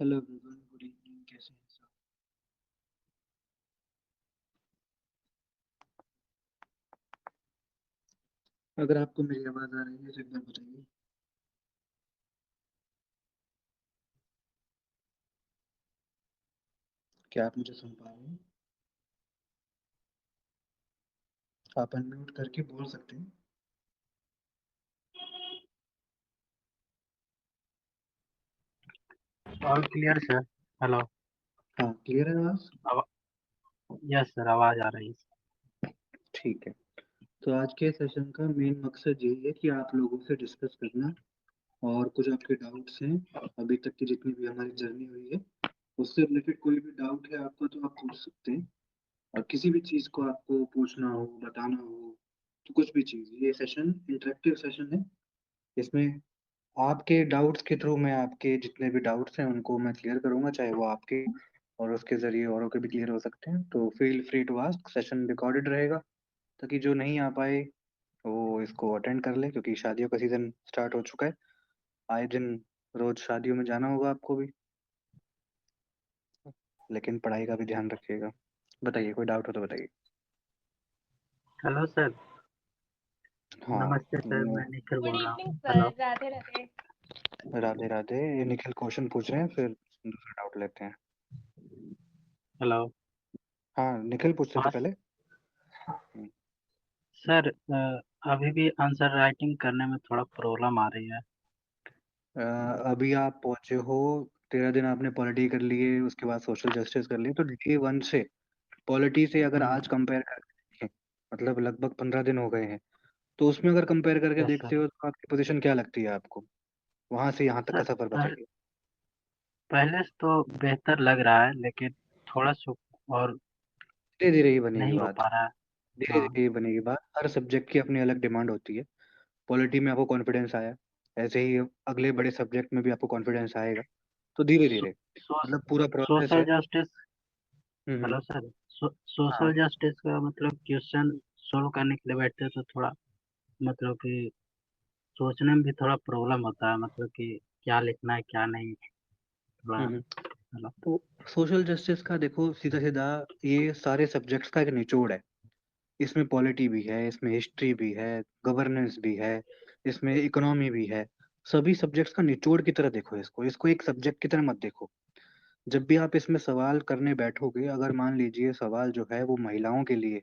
Hello everyone, good evening. कैसे हैं सब? अगर आपको मेरी आवाज़ आ रही है तो एक बार बताइए। क्या आप मुझे सुन पा रहे हैं? आप अनम्यूट करके बोल सकते हैं। All clear sir. हेलो। हाँ, क्लियर है आवाज़? यस सर, आवाज आ रही है। ठीक है। तो आज के सेशन का मेन मकसद यही है कि आप लोगों से डिस्कस करना और कुछ आपके डाउट्स हैं अभी तक की जितनी भी हमारी जर्नी हुई है उससे रिलेटेड कोई भी डाउट है आपका तो आप पूछ सकते हैं। और किसी भी चीज़ को आपको पूछना हो, बताना हो, तो कुछ भी चीज़, ये सेशन इंटरेक्टिव सेशन है। इसमें आपके डाउट्स के थ्रू मैं आपके जितने भी डाउट्स हैं उनको मैं क्लियर करूंगा, चाहे वो आपके और उसके जरिए औरों के भी क्लियर हो सकते हैं। तो feel free to ask. Session recorded रहेगा ताकि जो नहीं आ पाए वो इसको अटेंड कर ले, क्योंकि शादियों का सीजन स्टार्ट हो चुका है। आए दिन रोज शादियों में जाना होगा आपको भी, लेकिन पढ़ाई का भी ध्यान रखिएगा। बताइए, कोई डाउट हो तो बताइए। Hello sir. हाँ। नमस्ते सर, मैं निखिल गुड बोल रहा इवनिंग हूँ। Sir, hello. राधे राधे। राधे राधे। ये निखिल क्वेश्चन पूछ रहे हैं, फिर दूसरा डाउट लेते हैं। हेलो। हाँ, निखिल पूछते थे हाँ पहले। हम्म। सर, अभी भी आंसर राइटिंग करने में थोड़ा प्रॉब्लम आ रही है। अ, अभी आप पहुंचे हो, 13 दिन आपने पॉलिटी कर लिए, उसके बाद सोशल जस्टिस कर लिए, तो डे वन से पॉलिटी से अगर हम्म। आज कंपेयर करके देखें, मतलब लगभग 15 दिन हो गए हैं, तो उसमें अगर कंपेयर करके यस सर। देखते हो तो आपकी पोजीशन क्या लगती है आपको? वहां से यहाँ तक का सर, सफर बताइए। पहले से तो बेहतर लग रहा है, लेकिन थोड़ा सा और धीरे धीरे ही बनेगी नहीं हो बात। पा रहा है। धीरे हाँ। धीरे ही बनेगी बात। हर सब्जेक्ट की अपनी अलग डिमांड होती है। पॉलिटी में आपको कॉन्फिडेंस आया, ऐसे ही अगले बड़े सब्जेक्ट में भी आपको कॉन्फिडेंस आएगा। तो धीरे सो, धीरे सो, मतलब पूरा प्रोसेस सोशल है। जस्टिस। हम्म। Hello sir. सोशल हाँ, जस्टिस का मतलब क्वेश्चन सोल्व करने के लिए बैठते हैं तो थोड़ा मतलब कि सोचने में भी थोड़ा प्रॉब्लम होता है, मतलब कि क्या लिखना है क्या नहीं, थोड़ा। हम्म। हेलो। तो सोशल जस्टिस का देखो, सीधा सीधा ये सारे सब्जेक्ट्स का एक निचोड़ है। इसमें पॉलिटी भी है, इसमें हिस्ट्री भी है, गवर्नेंस भी है, इसमें इकोनॉमी भी है। सभी सब्जेक्ट्स का निचोड़ की तरह देखो इसको, इसको एक सब्जेक्ट की तरह मत देखो। जब भी आप इसमें सवाल करने बैठोगे, अगर मान लीजिए सवाल जो है वो महिलाओं के लिए,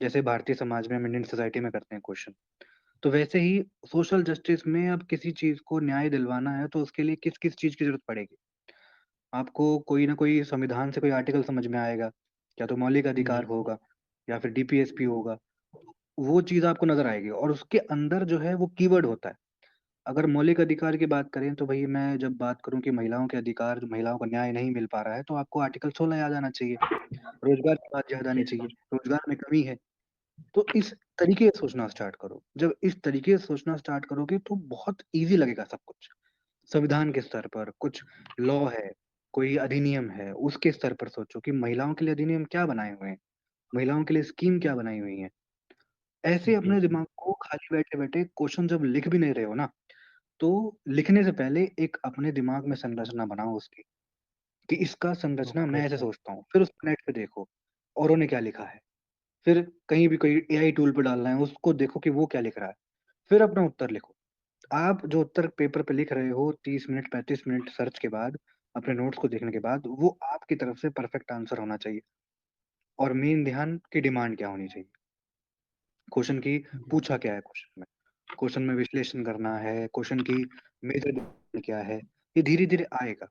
जैसे भारतीय समाज में हम इंडियन सोसाइटी में करते हैं क्वेश्चन, तो वैसे ही सोशल जस्टिस में अब किसी चीज को न्याय दिलवाना है तो उसके लिए किस किस चीज की जरूरत पड़ेगी। आपको कोई ना कोई संविधान से कोई आर्टिकल समझ में आएगा, या तो मौलिक जी अधिकार सर। होगा, या फिर डीपीएसपी होगा। वो चीज आपको नजर आएगी और उसके अंदर जो है वो कीवर्ड होता है। अगर मौलिक अधिकार की बात करें तो भाई, मैं जब बात करूं कि महिलाओं के अधिकार, महिलाओं को न्याय नहीं मिल पा रहा है, तो आपको आर्टिकल 16 याद आना चाहिए। रोजगार की बात याद आनी जी चाहिए, सर। रोजगार में कमी है। तो इस तरीके से सोचना स्टार्ट करो। जब इस तरीके से सोचना स्टार्ट करोगे तो बहुत इजी लगेगा सब कुछ। संविधान के स्तर पर कुछ लॉ है, कोई अधिनियम है, उसके स्तर पर सोचो कि महिलाओं के लिए अधिनियम क्या बनाए हुए हैं, महिलाओं के लिए स्कीम क्या बनाई हुई है। ऐसे जी अपने सर। दिमाग को खाली बैठे बैठे क्वेश्चन जब लिख भी नहीं रहे हो ना, तो लिखने से पहले एक अपने दिमाग में संरचना बनाओ उसकी, कि इसका संरचना ओके मैं ऐसे सर। सोचता हूँ। फिर उसको नेट पे देखो औरों ने क्या लिखा है। फिर कहीं भी कोई एआई टूल पे डालना है, उसको देखो कि वो क्या लिख रहा है। फिर अपना उत्तर लिखो। आप जो उत्तर पेपर पे लिख रहे हो 30 मिनट 35 मिनट सर्च के बाद, अपने नोट्स को देखने के बाद, वो आपकी तरफ से परफेक्ट आंसर होना चाहिए। और मेन ध्यान की डिमांड क्या होनी चाहिए, क्वेश्चन की, जी पूछा सर। क्या है क्वेश्चन में। क्वेश्चन में विश्लेषण करना है, क्वेश्चन की मेजर क्या है, ये धीरे धीरे आएगा।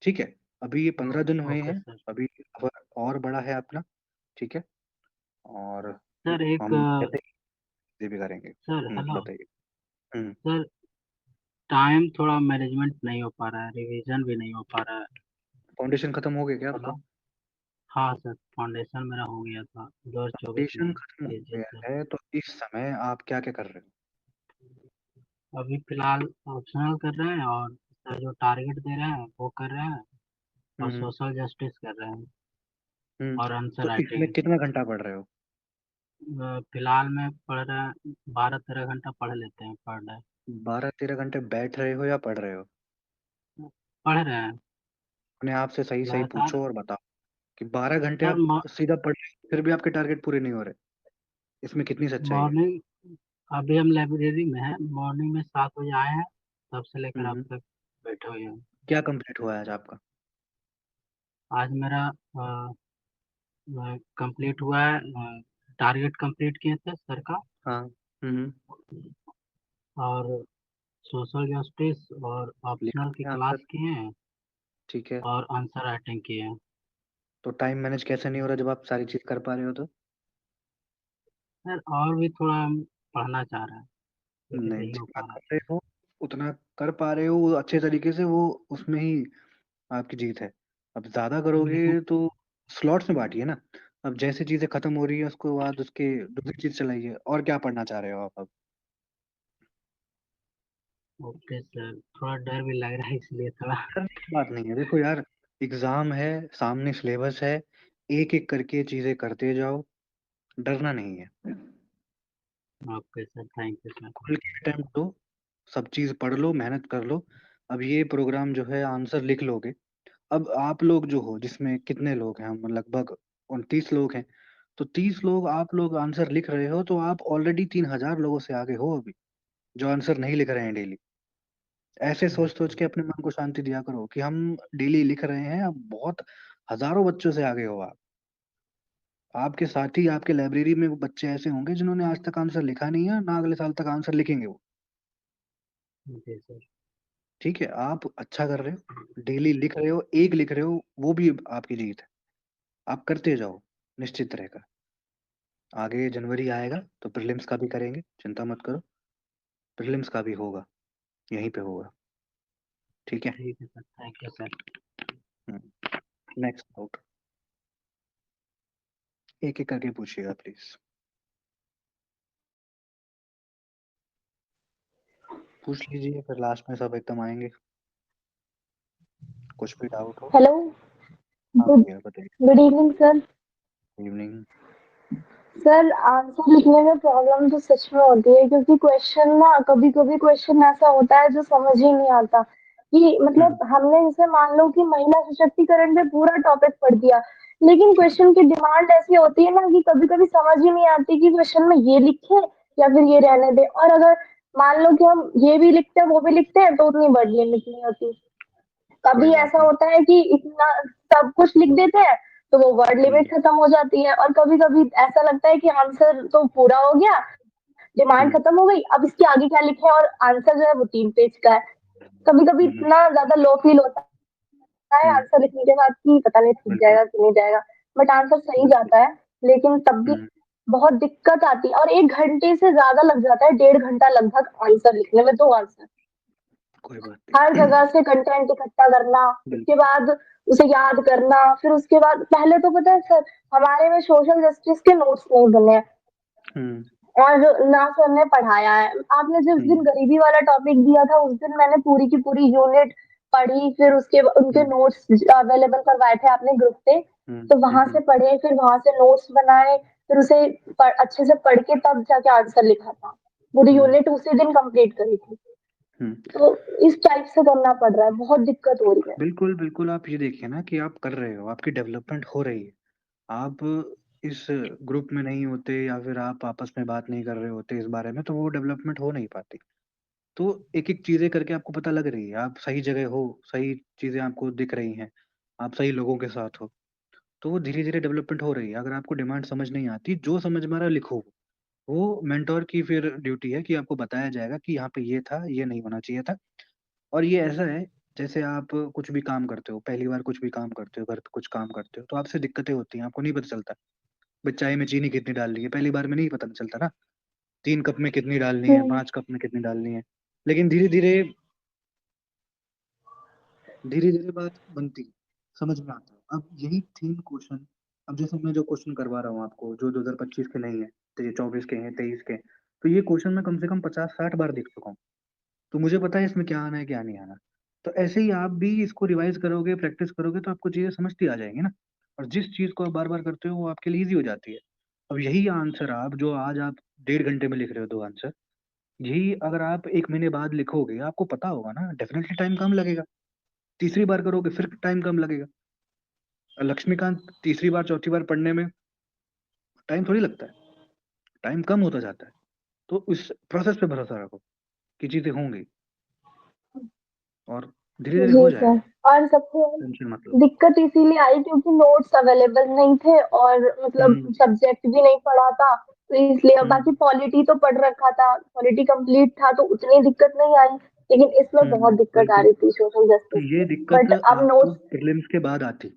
ठीक है। अभी ये 15 दिन हुए ओके हैं। सर। अभी सफर और बड़ा है अपना। ठीक है। और सर एक हम कहते हैं ये भी करेंगे। Sir hello. बताइए। हम्म। सर, टाइम थोड़ा मैनेजमेंट नहीं हो पा रहा है, रिवीजन भी नहीं हो पा रहा है। फाउंडेशन खत्म हो गया क्या आपका? हेलो। हाँ सर, फाउंडेशन मेरा हो गया था 2024 फाउंडेशन में, खत्म हो तेजी से। गया है तो इस समय आप क्या क्या कर रहे हो? अभी फिलहाल ऑप्शनल कर रहे हैं, और सर जो टारगेट दे रहे हैं वो कर रहे हैं, और हम्म। सोशल जस्टिस कर रहे हैं, हम्म। और आंसर तो इसमें राइटिंग। कितना घंटा पढ़ रहे हो? फिलहाल में पढ़ रहे हैं, 12-13 घंटा पढ़ लेते हैं पर डे। 12 13 घंटे बैठ रहे हो या पढ़ रहे हो? पढ़ रहे हैं। अपने आप से सही सही लगातार पूछो और बताओ कि 12 घंटे सर आप सीधा पढ़ रहे हो, फिर भी आपके टारगेट पूरे नहीं हो रहे। इसमें कितनी सच्चाई है? मॉर्निंग अभी हम लाइब्रेरी में हैं, मॉर्निंग में 7 बजे आए हैं, तब से लेकर अब हम्म। तक बैठे हुए हैं। क्या कंप्लीट हुआ है आज आपका? आज मेरा कंप्लीट हुआ है, टारगेट कंप्लीट किए थे सर का, हाँ। और सोशल जस्टिस और लिखा ऑप्शनल की है क्लास आंसर? किए हैं, ठीक है। और आंसर राइटिंग किए हैं। तो टाइम मैनेज कैसे नहीं हो रहा जब आप सारी चीज कर पा रहे हो तो? सर और भी थोड़ा हम पढ़ना चाह रहे हैं, लेकिन नहीं, नहीं हो जितना पा रहा। कर रहे हो उतना कर पा रहे हो वो अच्छे तरीके से, वो उसमें ही आपकी जीत है। अब ज्यादा सर लेकिन करोगे तो स्लॉट्स में बांटिए ना। अब जैसे चीजें खत्म हो रही है उसके बाद उसके दूसरी चीज चलाइए। और क्या पढ़ना चाह रहे हो आप अब? ओके सर, थोड़ा डर भी लग रहा है इसलिए थोड़ा। डरने की बात नहीं है, देखो यार, एग्जाम है, सामने सिलेबस है, एक एक करके चीजें करते जाओ, डरना नहीं है। Okay sir, thank you sir. खुल के अटेम्प्ट दो, सब चीज पढ़ लो, मेहनत कर लो। अब ये प्रोग्राम जो है आंसर लिख लोगे। अब आप लोग जो हो, जिसमें कितने लोग हैं, हम लगभग 29 लोग हैं। तो 30 लोग आप लोग आंसर लिख रहे हो, तो आप ऑलरेडी 3,000 लोगों से आगे हो अभी, जो आंसर नहीं लिख रहे हैं डेली। ऐसे सोच सोच के अपने मन को शांति दिया करो कि हम डेली लिख रहे हैं। अब बहुत हजारों बच्चों से आगे हो आप। आपके साथ ही आपके लाइब्रेरी में वो बच्चे ऐसे होंगे जिन्होंने आज तक आंसर लिखा नहीं है, ना अगले साल तक आंसर लिखेंगे वो। जी सर। ठीक है, आप अच्छा कर रहे हो, डेली लिख रहे हो, एक लिख रहे हो, वो भी आपकी जीत है। आप करते जाओ, निश्चित रहेगा। आगे जनवरी आएगा तो प्रीलिम्स का भी करेंगे, चिंता मत करो। प्रीलिम्स का भी होगा, यहीं पे होगा। ठीक है। ठीक है sir, thank you sir. Next out. एक एक करके पूछिएगा प्लीज। पूछ लीजिए, फिर लास्ट में सब एकदम आएंगे। कुछ भी डाउट हो। हेलो। हाँ गुड भैया बताइए। Good evening sir. Evening. Sir answer लिखने में प्रॉब्लम तो सच में होती है, क्योंकि क्वेश्चन ना कभी कभी क्वेश्चन ऐसा होता है जो समझ ही नहीं आता कि हम्म। मतलब हमने जैसे मान लो कि महिला सशक्तिकरण पे पूरा टॉपिक पढ़ दिया, लेकिन ठीक है। क्वेश्चन की डिमांड ऐसी होती है ना कि कभी कभी समझ ही नहीं आती कि क्वेश्चन में ये लिखे या फिर ये रहने दे। और अगर मान लो कि हम ये भी लिखते हैं वो भी लिखते हैं तो उतनी वर्ड लिमिट नहीं होती। कोई कभी बात ऐसा नहीं। होता है कि इतना सब कुछ लिख देते हैं तो वो वर्ड लिमिट हम्म। खत्म हो जाती है, और कभी कभी ऐसा लगता है कि आंसर तो पूरा हो गया, डिमांड हम्म। खत्म हो गई, अब इसके आगे क्या लिखे, और आंसर जो है वो 3 पेज का है। कभी कभी हम्म। इतना ज्यादा लो फील होता है हम्म। आंसर लिखने के बाद कि पता नहीं ठीक बिल्कुल। जाएगा कि नहीं जाएगा, बट आंसर सही बिल्कुल। जाता है। लेकिन तब भी हम्म। बहुत दिक्कत आती है, और 1 घंटे से ज्यादा लग जाता है, 1.5 घंटा लगभग आंसर लिखने में, 2 आंसर। कोई बात हर नहीं। जगह से कंटेंट इकट्ठा करना, उसके बिल्कुल। बाद उसे याद करना, फिर उसके बाद पहले तो पता है सर, हमारे में सोशल जस्टिस के नोट्स नहीं बने हैं, हम्म। और ना सर ने पढ़ाया है। आपने जिस दिन हम्म। गरीबी वाला टॉपिक दिया था उस दिन मैंने पूरी की पूरी यूनिट पढ़ी, फिर उसके उनके हम्म। नोट्स अवेलेबल करवाए थे आपने ग्रुप पे, हम्म। तो वहां से पढ़े, फिर वहां से नोट्स बनाए, फिर उसे अच्छे से पढ़ के तब जाके आंसर लिखा था। पूरी हम्म। यूनिट उसी दिन कंप्लीट करी थी। हम्म। तो इस टाइप से करना पड़ रहा है, बहुत दिक्कत हो रही है। बिल्कुल बिल्कुल, आप ये देखिए ना कि आप कर रहे हो, आपकी डेवलपमेंट हो रही है। आप इस ग्रुप में नहीं होते या फिर आप आपस में बात नहीं कर रहे होते इस बारे में, तो वो डेवलपमेंट हो नहीं पाती। तो एक एक चीजें करके आपको पता लग रही है, आप सही जगह हो, सही चीजें आपको दिख रही हैं, आप सही लोगों के साथ हो। तो वो धीरे धीरे डेवलपमेंट हो रही है। अगर आपको डिमांड समझ नहीं आती, जो समझ में आ रहा है लिखो। वो मेंटोर की फिर ड्यूटी है कि आपको बताया जाएगा कि यहाँ पे ये था, ये नहीं होना चाहिए था। और ये ऐसा है, जैसे आप कुछ भी काम करते हो, पहली बार कुछ भी काम करते हो, घर पे कुछ काम करते हो, तो आपसे दिक्कतें होती हैं, आपको नहीं पता चलता भाई चाय में चीनी कितनी डालनी है। पहली बार में नहीं पता चलता ना, 3 कप में कितनी डालनी है, हम्म। 5 कप में कितनी डालनी है। लेकिन धीरे धीरे, धीरे धीरे बात बनती है, समझ में आता है। अब यही 3 क्वेश्चन, अब जैसे मैं जो क्वेश्चन करवा रहा हूँ आपको, जो 2025 के नहीं है, तो ये 24 के हैं, 23 के हैं, तो ये क्वेश्चन मैं कम से कम 50-60 बार देख चुका हूँ। तो मुझे पता है इसमें क्या आना है क्या नहीं आना। तो ऐसे ही आप भी इसको रिवाइज करोगे, प्रैक्टिस करोगे, तो आपको चीजें समझती आ जाएंगी ना। और जिस चीज को आप बार बार करते हो वो आपके लिए इजी हो जाती है। अब यही आंसर आप जो आज आप 1.5 घंटे में लिख रहे हो, 2 आंसर, यही अगर आप 1 महीने बाद लिखोगे, आपको पता होगा ना, डेफिनेटली टाइम कम लगेगा। तीसरी बार करोगे फिर टाइम कम लगेगा। लक्ष्मीकांत तीसरी बार चौथी बार पढ़ने में टाइम थोड़ी लगता है, टाइम कम होता जाता है। तो इस प्रोसेस पे भरोसा रखो कि चीजें होंगी और धीरे धीरे हो जी जाएगा, सर। और सबसे टेंशन मत लो। दिक्कत इसीलिए आई क्योंकि नोट्स अवेलेबल नहीं थे और मतलब हम्म सब्जेक्ट भी नहीं पढ़ा था, तो इसलिए। बाकी हम्म पॉलिटी तो पढ़ रखा था, पॉलिटी कंप्लीट था, तो उतनी दिक्कत नहीं आई। लेकिन इसमें बहुत दिक्कत आ बिल्कुल। रही थी सोशल तो जस्टिस ये में। दिक्कत बट अब आपको नोट्स। प्रीलिम्स के बाद आती,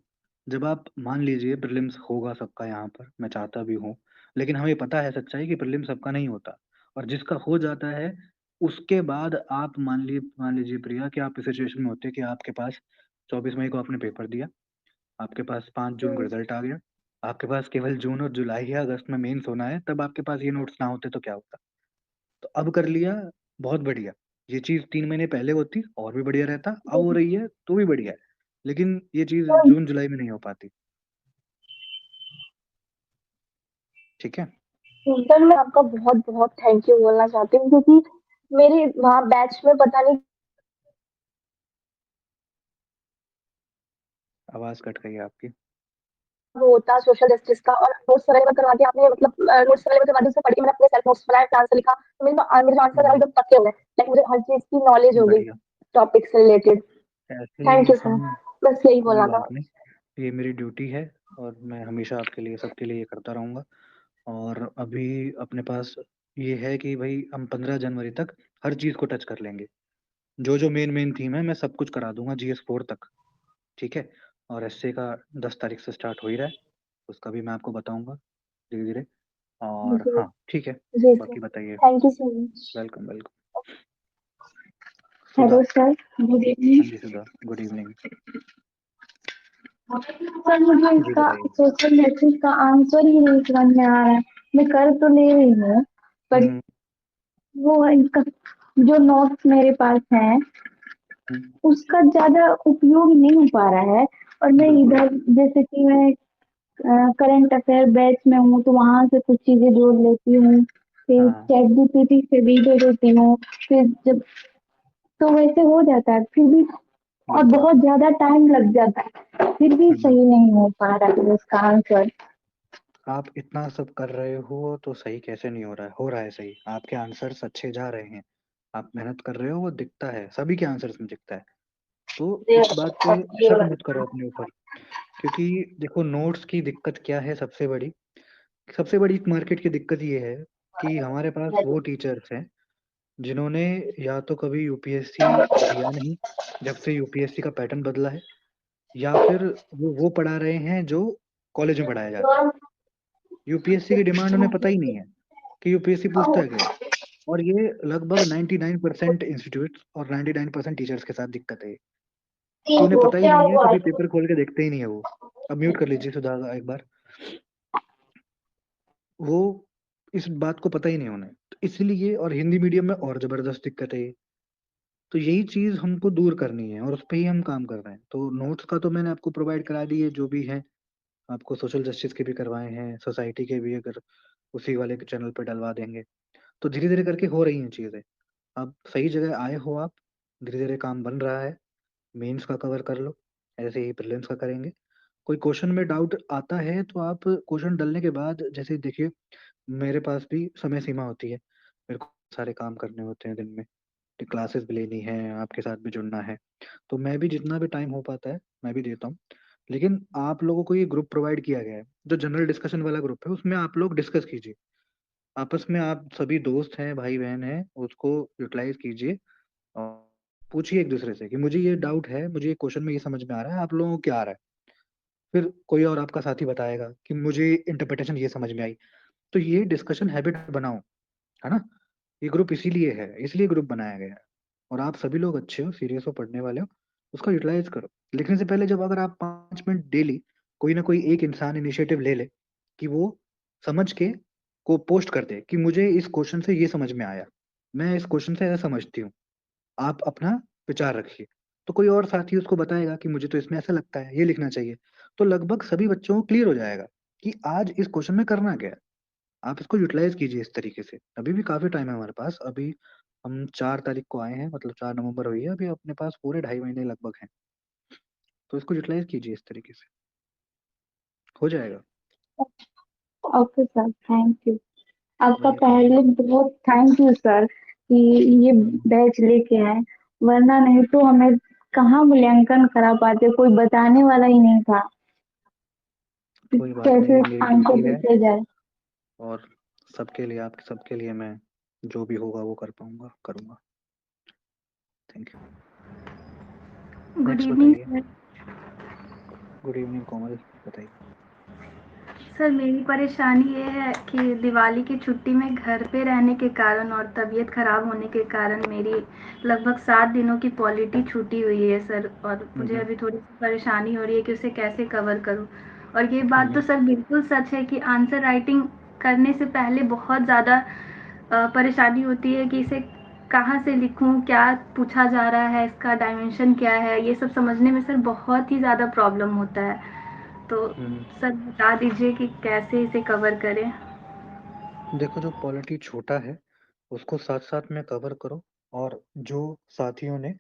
जब आप मान लीजिए प्रीलिम्स होगा सबका यहाँ पर, मैं चाहता भी हूँ, लेकिन हमें पता है सच्चाई कि प्रीलिम्स सबका नहीं होता, और जिसका हो जाता है उसके बाद आप मान लीजिए प्रिया कि आप इस सिचुएशन में होते कि आपके पास 24 मई को आपने पेपर दिया, आपके पास 5 जून को रिजल्ट आ गया, आपके पास केवल जून और जुलाई या अगस्त में मेंस होना है, तब आपके पास ये नोट्स ना होते तो क्या होता। तो अब कर लिया, बहुत बढ़िया। ये चीज 3 महीने पहले होती और भी बढ़िया रहता, अब हो रही है तो भी बढ़िया है, लेकिन ये चीज जून जुलाई में नहीं हो पाती। ठीक है। सर मैं आपका बहुत बहुत थैंक यू बोलना चाहती हूँ, क्योंकि मेरे वहाँ बैच में पता नहीं आवाज कट गई है आपकी। वो होता सोशल जस्टिस का। और नोट्स अवेलेबल करवा के आपने मतलब नोट्स अवेलेबल करवा के उससे पढ़ के मैंने अपने सेल्फ नोट्स बनाए, आंसर लिखा, तो मेरे आंसर हम्म, एकदम पक्के हो गए। लाइक मुझे हर चीज की नॉलेज हो गई बढ़िया। टॉपिक से रिलेटेड। ऐसे थैंक ही यू सर, हम, बस यही कोई बोलना था। बात नहीं, ये मेरी ड्यूटी है और मैं हमेशा आपके लिए सबके लिए ये करता रहूंगा। और अभी अपने पास ये है कि भाई हम 15 जनवरी तक हर चीज को टच कर लेंगे, जो जो मेन मेन थीम है मैं सब कुछ करा दूंगा GS4 तक। ठीक है। और एसए का 10 तारीख से स्टार्ट हो ही रहा है, उसका भी मैं आपको बताऊंगा धीरे धीरे। और जी। हाँ ठीक है, जी सर, बाकी बताइए। Thank you so much. Welcome welcome. Sudha. Hello sir, good हाँ इवनिंग। जी सुधा, गुड इवनिंग। सर मुझे जी इसका बताइए। सोशल जस्टिस का आंसर ही नहीं समझ में आ रहा है। मैं कर तो ले रही हूँ, पर हम्म वो इनका जो नोट्स मेरे पास है हम्म, उसका ज्यादा उपयोग नहीं हो पा रहा है। और मैं बिल्कुल। इधर जैसे कि मैं करंट अफेयर बैच में हूँ, तो वहां से कुछ चीजें जोड़ लेती हूँ, फिर हाँ चैट जीपीटी से भी जोड़ लेती हूँ, फिर जब तो वैसे हो जाता है फिर भी। और बिल्कुल। बहुत ज्यादा टाइम लग जाता है, फिर भी हम्म। सही नहीं हो पा रहा है उसका आंसर। आप इतना सब कर रहे हो तो सही कैसे नहीं हो रहा है, हो रहा है सही, आपके आंसर्स अच्छे जा रहे हैं, आप मेहनत कर रहे हो, वो दिखता है, सभी के आंसर्स में दिखता है। तो इस बात पे शक मत करो अपने ऊपर, क्योंकि देखो नोट्स की दिक्कत क्या है, सबसे बड़ी मार्केट की दिक्कत ये है कि हमारे पास वो टीचर्स हैं जिन्होंने या तो कभी यूपीएससी दिया नहीं जब से यूपीएससी का पैटर्न बदला है, या फिर वो पढ़ा रहे हैं जो कॉलेज में पढ़ाया जाता है। यूपीएससी की डिमांड उन्हें पता ही नहीं है कि यूपीएससी पूछता है क्या है। और ये लगभग 99% इंस्टीट्यूट और 99% टीचर्स के साथ दिक्कत है ये, कि उन्हें पता ही नहीं है, कभी पेपर खोल के देखते ही नहीं है वो। अब म्यूट कर लीजिए सुधा एक बार। वो इस बात को पता ही नहीं उन्हें, तो इसलिए, और हिंदी मीडियम में और जबरदस्त दिक्कत है ये। तो यही चीज हमको दूर करनी है और उस पर ही हम काम कर रहे हैं। तो नोट्स का तो मैंने आपको प्रोवाइड करा दिए जो भी है, आपको सोशल जस्टिस के भी करवाए हैं, सोसाइटी के भी, अगर उसी वाले के चैनल पे डलवा देंगे। तो धीरे धीरे करके हो रही हैं चीजें। अब सही जगह आए हो आप, धीरे धीरे काम बन रहा है। मेंस का कवर कर लो, ऐसे ही प्रीलिम्स का करेंगे। कोई क्वेश्चन में डाउट आता है तो आप क्वेश्चन डालने के बाद, जैसे देखिए मेरे पास भी समय सीमा होती है, मेरे को सारे काम करने होते हैं दिन में, क्लासेस भी लेनी है, आपके साथ भी जुड़ना है, तो मैं भी जितना भी टाइम हो पाता है मैं भी देता हूँ। लेकिन आप लोगों को ये ग्रुप प्रोवाइड किया गया है, जो जनरल डिस्कशन वाला ग्रुप है, उसमें आप लोग डिस्कस कीजिए आपस में, आप सभी दोस्त हैं, भाई बहन हैं, उसको यूटिलाइज कीजिए और पूछिए एक दूसरे से कि मुझे ये डाउट है, मुझे ये क्वेश्चन में ये समझ में आ रहा है, आप लोगों को क्या आ रहा है। फिर कोई और आपका साथी बताएगा कि मुझे इंटरप्रिटेशन ये समझ में आई। तो ये डिस्कशन हैबिट बनाओ, है ना। ये ग्रुप इसीलिए है, इसलिए ग्रुप बनाया गया है। और आप सभी लोग अच्छे हो, सीरियस हो, पढ़ने वाले हो, उसका यूटिलाइज करो। लिखने से पहले जब अगर आप 5 मिनट डेली, कोई ना कोई एक इंसान इनिशिएटिव ले ले कि वो समझ के को पोस्ट कर दे कि मुझे इस क्वेश्चन से ये समझ में आया, मैं इस क्वेश्चन से ऐसा समझती हूँ, आप अपना विचार रखिए। तो कोई और साथी उसको बताएगा कि मुझे तो इसमें ऐसा लगता है, ये लिखना चाहिए। तो लगभग सभी बच्चों को क्लियर हो जाएगा कि आज इस क्वेश्चन में करना क्या है। आप इसको यूटिलाइज कीजिए इस तरीके से। अभी भी काफी टाइम है हमारे पास, अभी हम 4 तारीख को आए हैं, मतलब 4 नवंबर हुई है, अभी अपने पास पूरे 2.5 महीने लगभग हैं। तो इसको यूटिलाइज कीजिए इस तरीके से, हो जाएगा। Okay sir, thank you. आपका वेलकम। पहले बहुत थैंक यू सर कि ये बैच लेके आए, वरना नहीं तो हमें कहाँ मूल्यांकन करा पाते, कोई बताने वाला ही नहीं था कि कोई बात नहीं, कैसे ये मेरी आंसर ड्यूटी है, लिखे जाए। और सबके लिए, आप सबके लिए मैं जो भी होगा वो कर पाऊंगा, करूंगा। Thank you. Good next evening बताइए। सर। गुड इवनिंग कोमल, बताइए। सर मेरी परेशानी ये है कि दिवाली की छुट्टी में घर पे रहने के कारण और तबीयत खराब होने के कारण मेरी लगभग 7 दिनों की पॉलिटी छूटी हुई है सर, और मुझे हम्म अभी थोड़ी सी परेशानी हो रही है कि उसे कैसे कवर करूं। और ये बात तो हम्म सर बिल्कुल सच है कि आंसर राइटिंग करने से पहले बहुत ज़्यादा परेशानी होती है कि इसे कहाँ से लिखूं, क्या पूछा जा रहा है, इसका डायमेंशन क्या है, ये सब समझने में सर बहुत ही ज़्यादा प्रॉब्लम होता है। तो हम्म। सर बता दीजिए कि कैसे इसे कवर करें। देखो, जो पॉलिटी छोटा है उसको साथ साथ में कवर करो, और जो साथियों ने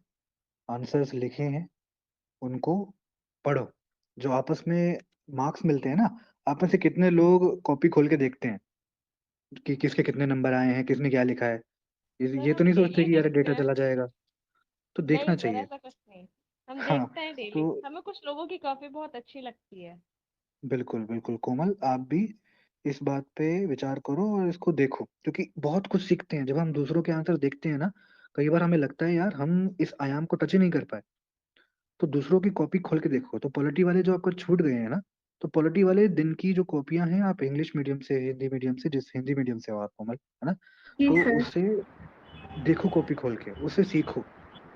आंसर्स लिखे हैं उनको पढ़ो। जो आपस में मार्क्स मिलते हैं ना, आप में से कितने लोग कॉपी खोल के देखते हैं कि किसके कितने नंबर आए हैं, किसने क्या लिखा है। सर ये तो हम नहीं सोचते डेली कि यार देखते डेटा हैं। चला जाएगा, तो नहीं देखना सर, चाहिए। ऐसा कुछ नहीं। हम हाँ, देखते हैं तो डेली, हमें कुछ लोगों की कॉपी बहुत अच्छी लगती है। बिल्कुल बिल्कुल कोमल, आप भी इस बात पे विचार करो और इसको देखो, क्योंकि बहुत कुछ सीखते हैं जब हम दूसरों के आंसर देखते हैं ना। कई बार हमें लगता है यार हम इस आयाम को टच ही नहीं कर पाए, तो दूसरों की कॉपी खोल के देखो। तो पॉलिटी वाले जो आपका छूट गए हैं ना, तो पॉलिटी वाले दिन की जो कॉपियां हैं, आप इंग्लिश मीडियम से, हिंदी मीडियम से, जिस हिंदी मीडियम से हो आप कोमल, है ना, जी तो सर। उससे देखो, कॉपी खोल के उससे सीखो।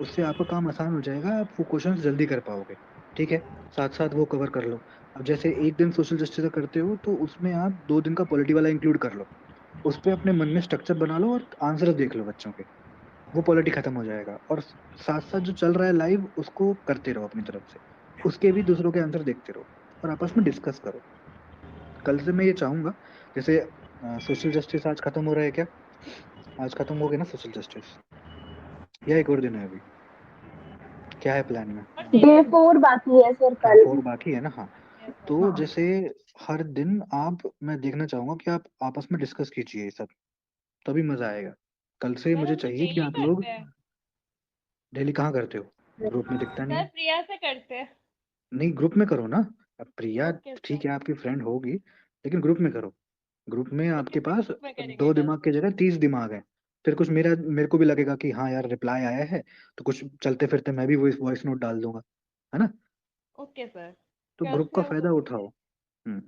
उससे आपका काम आसान हो जाएगा, आप वो क्वेश्चंस जल्दी कर पाओगे। ठीक है, साथ साथ वो कवर कर लो। अब जैसे एक दिन सोशल जस्टिस का करते हो, तो उसमें आप 2 दिन का पॉलिटी वाला इंक्लूड कर लो। उस पे अपने मन में स्ट्रक्चर बना लो और आंसर देख लो बच्चों के। वो पॉलिटी खत्म हो जाएगा, और साथ साथ जो चल रहा है लाइव उसको करते रहो अपनी तरफ से। उसके भी दूसरों के आंसर देखते रहो और आपस में डिस्कस करो। कल से मैं ये चाहूंगा, जैसे सोशल जस्टिस आज खत्म हो रहा है क्या? आज खत्म हो गया ना सोशल जस्टिस, या एक और दिन है अभी? क्या है प्लान में? और डे डेली। 4 बाकी है सर डे कल। 4 बाकी है ना? हाँ। Yes sir. तो हाँ। जैसे हर दिन आप, मैं देखना चाहूंगा कि आप आपस में डिस्कस कीजिए ये सब, तभी मजा आएगा। कल से सर मुझे हम तो चाहिए कि डेली आप लोग करते हैं। डेली कहाँ करते हो? ग्रुप में दिखता नहीं सर है। प्रिया से करते हैं। नहीं, ग्रुप में करो ना। अब प्रिया ओके सर। ठीक है, आपकी फ्रेंड होगी, लेकिन ग्रुप में करो। ग्रुप में ओके आपके सर, पास ग्रुप में करेंगे 2 दिमाग कल। की जगह 30 दिमाग है। फिर कुछ मेरे को भी लगेगा कि हाँ यार रिप्लाई आया है, तो कुछ चलते फिरते मैं भी वॉइस नोट डाल दूंगा, है ना। Okay sir. तो कल ग्रुप से का हम फायदा कोशिश उठाओ। करेंगे। हम्म।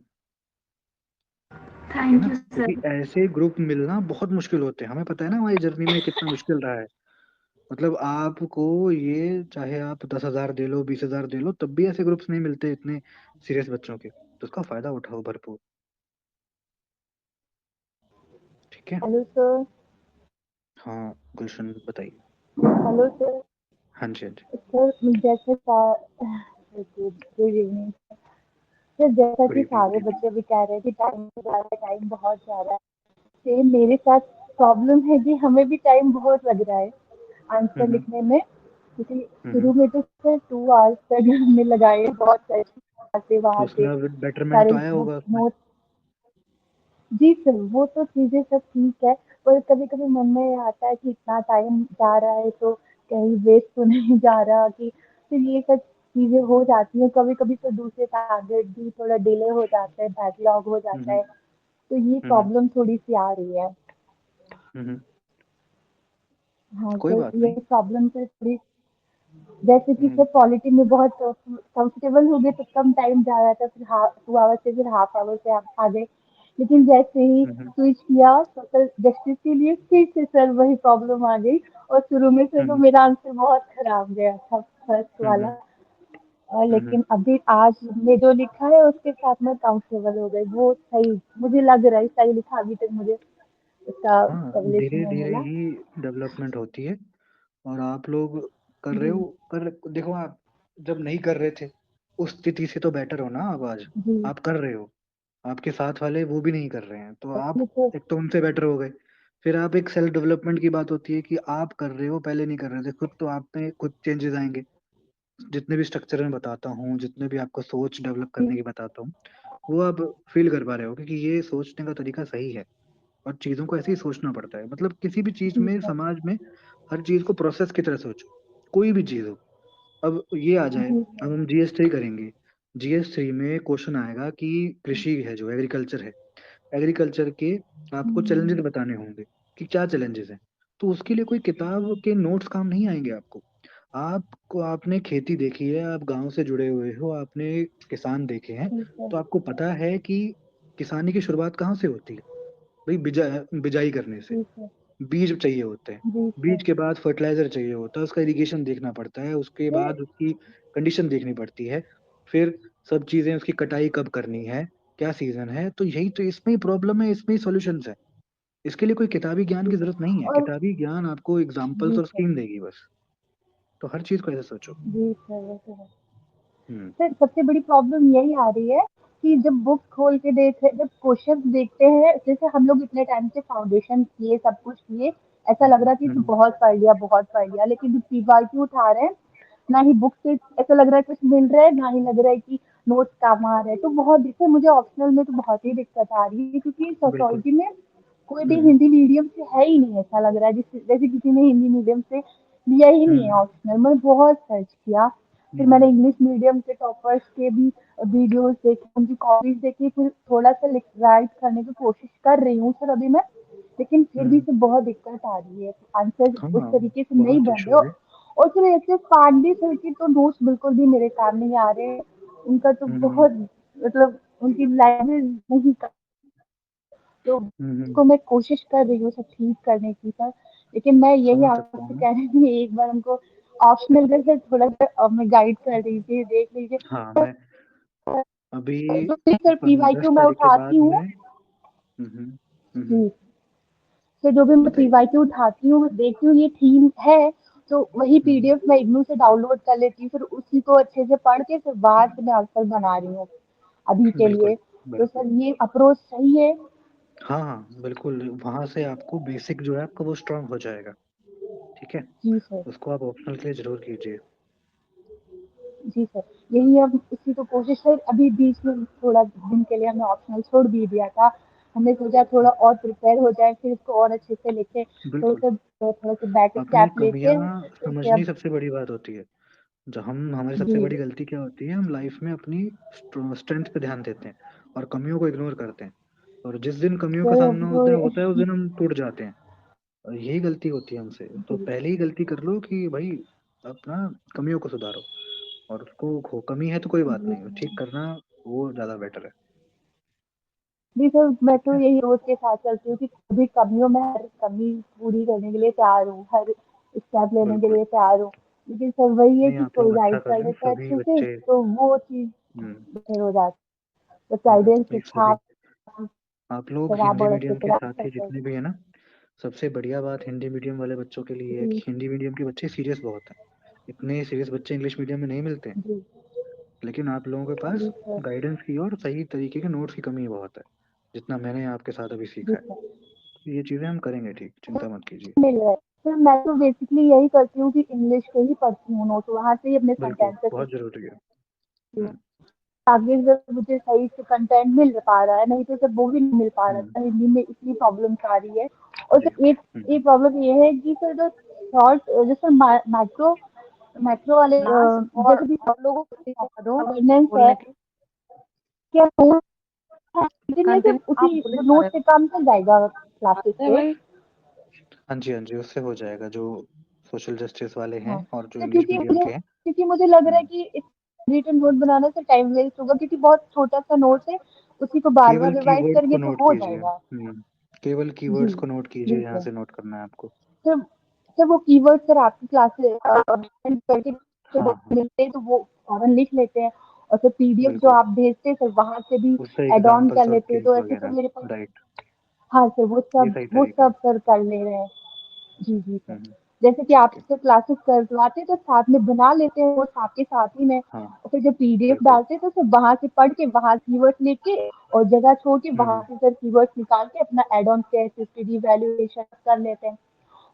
ठीक है ना, थैंक यू क्योंकि सर। ऐसे ग्रुप मिलना बहुत मुश्किल होते हैं, हमें पता है ना हमारी जर्नी में कितना मुश्किल रहा है। मतलब आपको ये, चाहे आप 10,000 दे लो, 20,000 दे लो, तब भी ऐसे ग्रुप्स नहीं मिलते इतने सीरियस बच्चों के। तो उसका फायदा उठाओ भरपूर। ठीक है। Hello sir. हाँ गुलशन, बताइए। Hello sir. हाँ जी, हाँ जी। सर जैसे गुड इवनिंग सर, जैसा गुड कि इवनिंग, गुड सारे इवनिंग। बच्चे भी कह रहे थे टाइम ज़्यादा, टाइम बहुत ज़्यादा है। सेम मेरे साथ प्रॉब्लम है कि हमें भी टाइम बहुत लग रहा है आंसर हम्म लिखने में, क्योंकि हम्म। शुरू में तो सर 2 आवर्स तक हमने लगाए, बहुत सारे आते तो वहाँ उसमें से अब बेटरमेंट सारे तो आया होगा उसमें। नोट। जी सर, वो तो चीज़ें सब ठीक है, पर कभी-कभी मन में ये आता है कि इतना टाइम जा रहा है तो कहीं वेस्ट तो नहीं जा रहा, कि फिर ये सब चीज़ें हो जाती हैं। कभी-कभी तो दूसरे टारगेट भी थोड़ा डिले हो जाता है, बैकलॉग हो जाता हम्म है, तो ये हम्म प्रॉब्लम थोड़ी-सी आ रही है। हम्म। हाँ कोई सर, बात ये नहीं। प्रॉब्लम तो थोड़ी, जैसे कि हम्म सर पॉलिटी में बहुत कंफर्टेबल हो गए तो कम टाइम जा रहा था, फिर 2 आवर से फिर हाफ आवर से आप आ गए। लेकिन जैसे ही हम्म स्विच किया सोशल जस्टिस के लिए, फिर से सर वही प्रॉब्लम आ गई, और शुरू में से तो हम्म मेरा आंसर बहुत खराब गया था फर्स्ट हम्म वाला। और हम्म। लेकिन अभी आज में जो लिखा है उसके साथ मैं कंफर्टेबल हो गई, वो सही मुझे लग रहा है, सही लिखा। अभी तक मुझे उसका हाँ, रेवलेशन धीरे नहीं धीरे मिला। ही डेवलपमेंट होती है। और आप लोग कर रहे जी। हो, कर देखो, आप जब नहीं कर रहे थे उस स्थिति से तो बेटर हो ना अब आज। जी। आप कर रहे हो, आपके साथ वाले वो भी नहीं कर रहे हैं, तो आप ये तो एक तो उनसे बेटर हो गए। फिर आप, एक सेल्फ डेवलपमेंट की बात होती है कि आप कर रहे हो, पहले नहीं कर रहे थे खुद, तो आप में खुद चेंजेस आएंगे। जितने भी स्ट्रक्चर में बताता हूँ, जितने भी आपको सोच डेवलप करने की बताता हूँ, वो आप फील कर पा रहे हो कि ये सोचने का तरीका सही है और चीज़ों को ऐसे ही सोचना पड़ता है। मतलब किसी भी चीज़ जी में, सर, समाज में हर चीज़ को प्रोसेस की तरह सोचो, कोई भी चीज़ हो। अब ये आ जाए, जी अब सर, हम जीएस3 करेंगे, जीएस3 में क्वेश्चन आएगा कि कृषि है जो एग्रीकल्चर है, एग्रीकल्चर के आपको चैलेंजेस हुँ, बताने होंगे कि क्या चैलेंजेस हैं। तो उसके लिए कोई किताब के नोट्स काम नहीं आएँगे आपको। आपको आपने खेती देखी है, आप गाँव से जुड़े हुए हो, आपने किसान देखे हैं, जी सर, तो आपको पता है कि किसानी की शुरुआत कहाँ से होती है? भई बिजाई करने से। जी सर, बीज चाहिए होते हैं। जी सर। बीज के बाद फर्टिलाइज़र चाहिए होता है, उसका इरिगेशन देखना पड़ता है, उसके फिर बाद उसकी कंडीशन देखनी पड़ती है। फिर सब चीज़ें उसकी कटाई कब करनी है, क्या सीज़न है, तो यही तो इसमें ही प्रॉब्लम है, इसमें ही सॉल्यूशंस है। इसके लिए कोई किताबी ज्ञान जी की ज़रूरत नहीं है, और किताबी ज्ञान आपको एग्ज़ाम्पल्स जी और सर, स्कीम देगी बस। तो हर चीज़ को ऐसे सोचो। जी सर, वो तो है। हुँ, सर सबसे बड़ी प्रॉब्लम यही आ रही है कि जब बुक खोल के जब क्वेश्चंस देखते हैं, जैसे हम लोग इतने टाइम से फाउंडेशन किए, सब कुछ किए, ऐसा लग रहा था हुँ, कि हुँ, बहुत पढ़ लिया, लेकिन जब पीवाईक्यू उठा रहे हैं, ना ही बुक से ऐसा लग रहा है कुछ मिल रहा है, ना ही लग रहा है कि नोट्स काम आ रहे हैं। तो बहुत दिक्कत मुझे ऑप्शनल में तो बहुत ही दिक्कत आ रही है, क्योंकि बिल्कुल। सोसाइटी में कोई भी हुँ, हुँ, हिंदी मीडियम से है ही नहीं, ऐसा लग रहा है जैसे किसी ने हिंदी मीडियम से लिया ही हुँ, नहीं है ऑप्शनल। मैंने बहुत सर्च किया, हुँ, फिर हुँ, मैंने इंग्लिश मीडियम के टॉपर्स के भी वीडियोस देखे, उनकी कॉपीज देखी, फिर थोड़ा सा राइट करने की कोशिश कर रही हूँ सर अभी मैं, लेकिन फिर भी हुँ। से बहुत दिक्कत आ रही है, आंसर उस हाँ, तरीके से नहीं बहुत बन रहे इश्यू हो। है। और फिर ऐसे पांडे सर की तो नोट्स बिल्कुल भी मेरे काम नहीं आ रहे हैं, उनका तो हुँ, हुँ, बहुत मतलब उनकी लैंग्वेज नहीं कर, तो हुँ, हुँ। उसको मैं कोशिश कर रही हूँ सब ठीक करने की सर, लेकिन मैं यही समझ सकता हूँ आपसे मैं। कह रही थी एक बार हमको ऑप्शनल का सर थोड़ा सा मैं गाइड कर दीजिए, देख लीजिए। हाँ, मैं अभी जो भी सर 10 पीवाईक्यू मैं तारीख के उठाती बाद हूँ, में हुँ, हुँ, हुँ, हुँ, जी, तो जो भी मैं बताइए। पीवाईक्यू उठाती हूँ, देखती हूँ ये थीम है, तो वही हुँ, हुँ, पीडीएफ मैं इग्नू से डाउनलोड कर लेती हूँ, फिर उसी को अच्छे से पढ़ के फिर बाद से मैं आंसर बना रही हूँ अभी के लिए। बिल्कुल, तो बिल्कुल। सर ये अप्रोच सही है? हाँ, हाँ, बिल्कुल, वहाँ से आपको बेसिक जो है आपका वो स्ट्रॉन्ग हो जाएगा, ठीक है? जी सर, उसको आप ऑप्शनल के लिए ज़रूर कीजिए। जी सर, यही अब इसी को कोशिश है। अभी बीच में थोड़ा दिन के लिए हमने ऑप्शनल छोड़ भी दिया था, हमने सोचा थोड़ा हुँ, और प्रिपेयर हो जाए, फिर इसको और अच्छे से लिखे, बिल्कुल, थोड़ा सा बैक अपनी स्टेप लेके कमियाँ फिर से समझनी अब। सबसे बड़ी बात होती है। जो हम हमारी सबसे जी बड़ी गलती क्या होती है, हम लाइफ़ में अपनी स्ट्रेंथ पे ध्यान देते हैं और कमियों को इग्नोर करते हैं। और जिस दिन कमियों का सर सामना अब तो होता है, उस दिन हम टूट जाते हैं। और यही गलती होती है हमसे। तो जी पहले ही गलती कर लो कि भई अपना कमियों को सुधारो और उसको कमी है तो कोई बात जी नहीं, ठीक करना वो ज़्यादा बेटर है। जी सर, मैं ठीक तो है? यही सोच के साथ चलती हूँ कि सभी कमियों में हर कमी पूरी करने के लिए तैयार हूँ, हर स्टेप लेने के बिल्कुल। लिए तैयार हूँ। लेकिन सर वही है नहीं, कि आप कोई लोग अच्छा गाइड कर कर रहे हैं, देता है सभी अच्छे से, बच्चे तो वो चीज़ हुँ, बेटर हो जाती है। तो गाइडेंस नहीं अच्छा सभी आप, आप लोग सर आप हिंदी बहुत अच्छे मीडियम से के गाइड साथी करते हैं। जितने भी हैं ना, सबसे बढ़िया बात हिंदी मीडियम वाले बच्चों के लिए है कि जी, हिंदी मीडियम के बच्चे सीरियस बहुत हैं। इतने सीरियस बच्चे इंग्लिश मीडियम में नहीं मिलते हैं। जी, लेकिन आप लोगों के पास जी सर, गाइडेंस की और सही तरीके के नोट्स की कमी बहुत है, जितना मैंने आपके साथ अभी जी सीखा है। सर। तो ये चीज़ें हम करेंगे ठीक, चिंता मत कीजिए। मिल रहा है। सर मैं तो बेसिकली यही करती हूँ कि इंग्लिश के ही पढ़ती हूँ नोट, वहाँ से ही अपने बिल्कुल, सेंटेंसेस बहुत ज़रूरी है। लिखती हूँ। हुँ, आगे जब मुझे सही से कंटेंट मिल पा रहा है, नहीं तो सर वो भी नहीं मिल पा रहा हुँ, था, हिंदी में इतनी प्रॉब्लम्स आ रही है। और जी। सर एक हुँ, एक प्रॉब्लम ये है कि सर जो शॉर्ट जैसे मैक्रो मैक्रो वाले क्लास जैसे और भी आप लोगों को बता दो गवर्नेंस है, बोलने के क्या नोट है, लेकिन ये कंटिन्यू सिर्फ आप उसी बोले जा नोट रहे से काम चल जाएगा क्लासेस थे पे? भाई। हाँ जी, हाँ जी, उससे हो जाएगा जो सोशल जस्टिस वाले हैं हाँ और जो सर, इंग्लिश मीडियम के हैं। क्योंकि मुझे लग रहा है हुँ, कि रिटन नोट बनाने से टाइम वेस्ट होगा, क्योंकि बहुत छोटा सा नोट है, उसी को बार बार केवल रिवाइज कीवर्ड्स को करेंगे तो नोट हो कीजिए। जाएगा। केवल जी कीवर्ड्स को नोट कीजिए, जी यहाँ सर। से नोट करना है आपको। सर सर वो कीवर्ड सर आपकी क्लास से करके हाँ, हाँ, मिलते हैं तो वो फौरन लिख लेते हैं, और फिर पीडीएफ जो बिल्कुल। आप भेजते हैं सर वहां से भी उससे एड ऑन कर एग्ज़ाम्पल्स और लेते हैं, स्किल्स तो ऐसे तो वगैरह, मेरे पास। राइट, हाँ सर, ये सही वो तरीका है। सब सर कर ले रहे हैं। जी जी सर, हुँ, हुँ, जैसे कि ठीक आप है। सर क्लासेस करवाते हैं तो साथ में बना लेते हैं वो साथ के साथ ही में, हाँ, और फिर जब पीडीएफ बिल्कुल। डालते हैं तो सर वहां से पढ़ के वहां कीवर्ड्स लेके और जगह छोड़ के हुँ, वहां हुँ, से सर कीवर्ड्स निकाल के अपना add on test study valuation कर लेते हैं।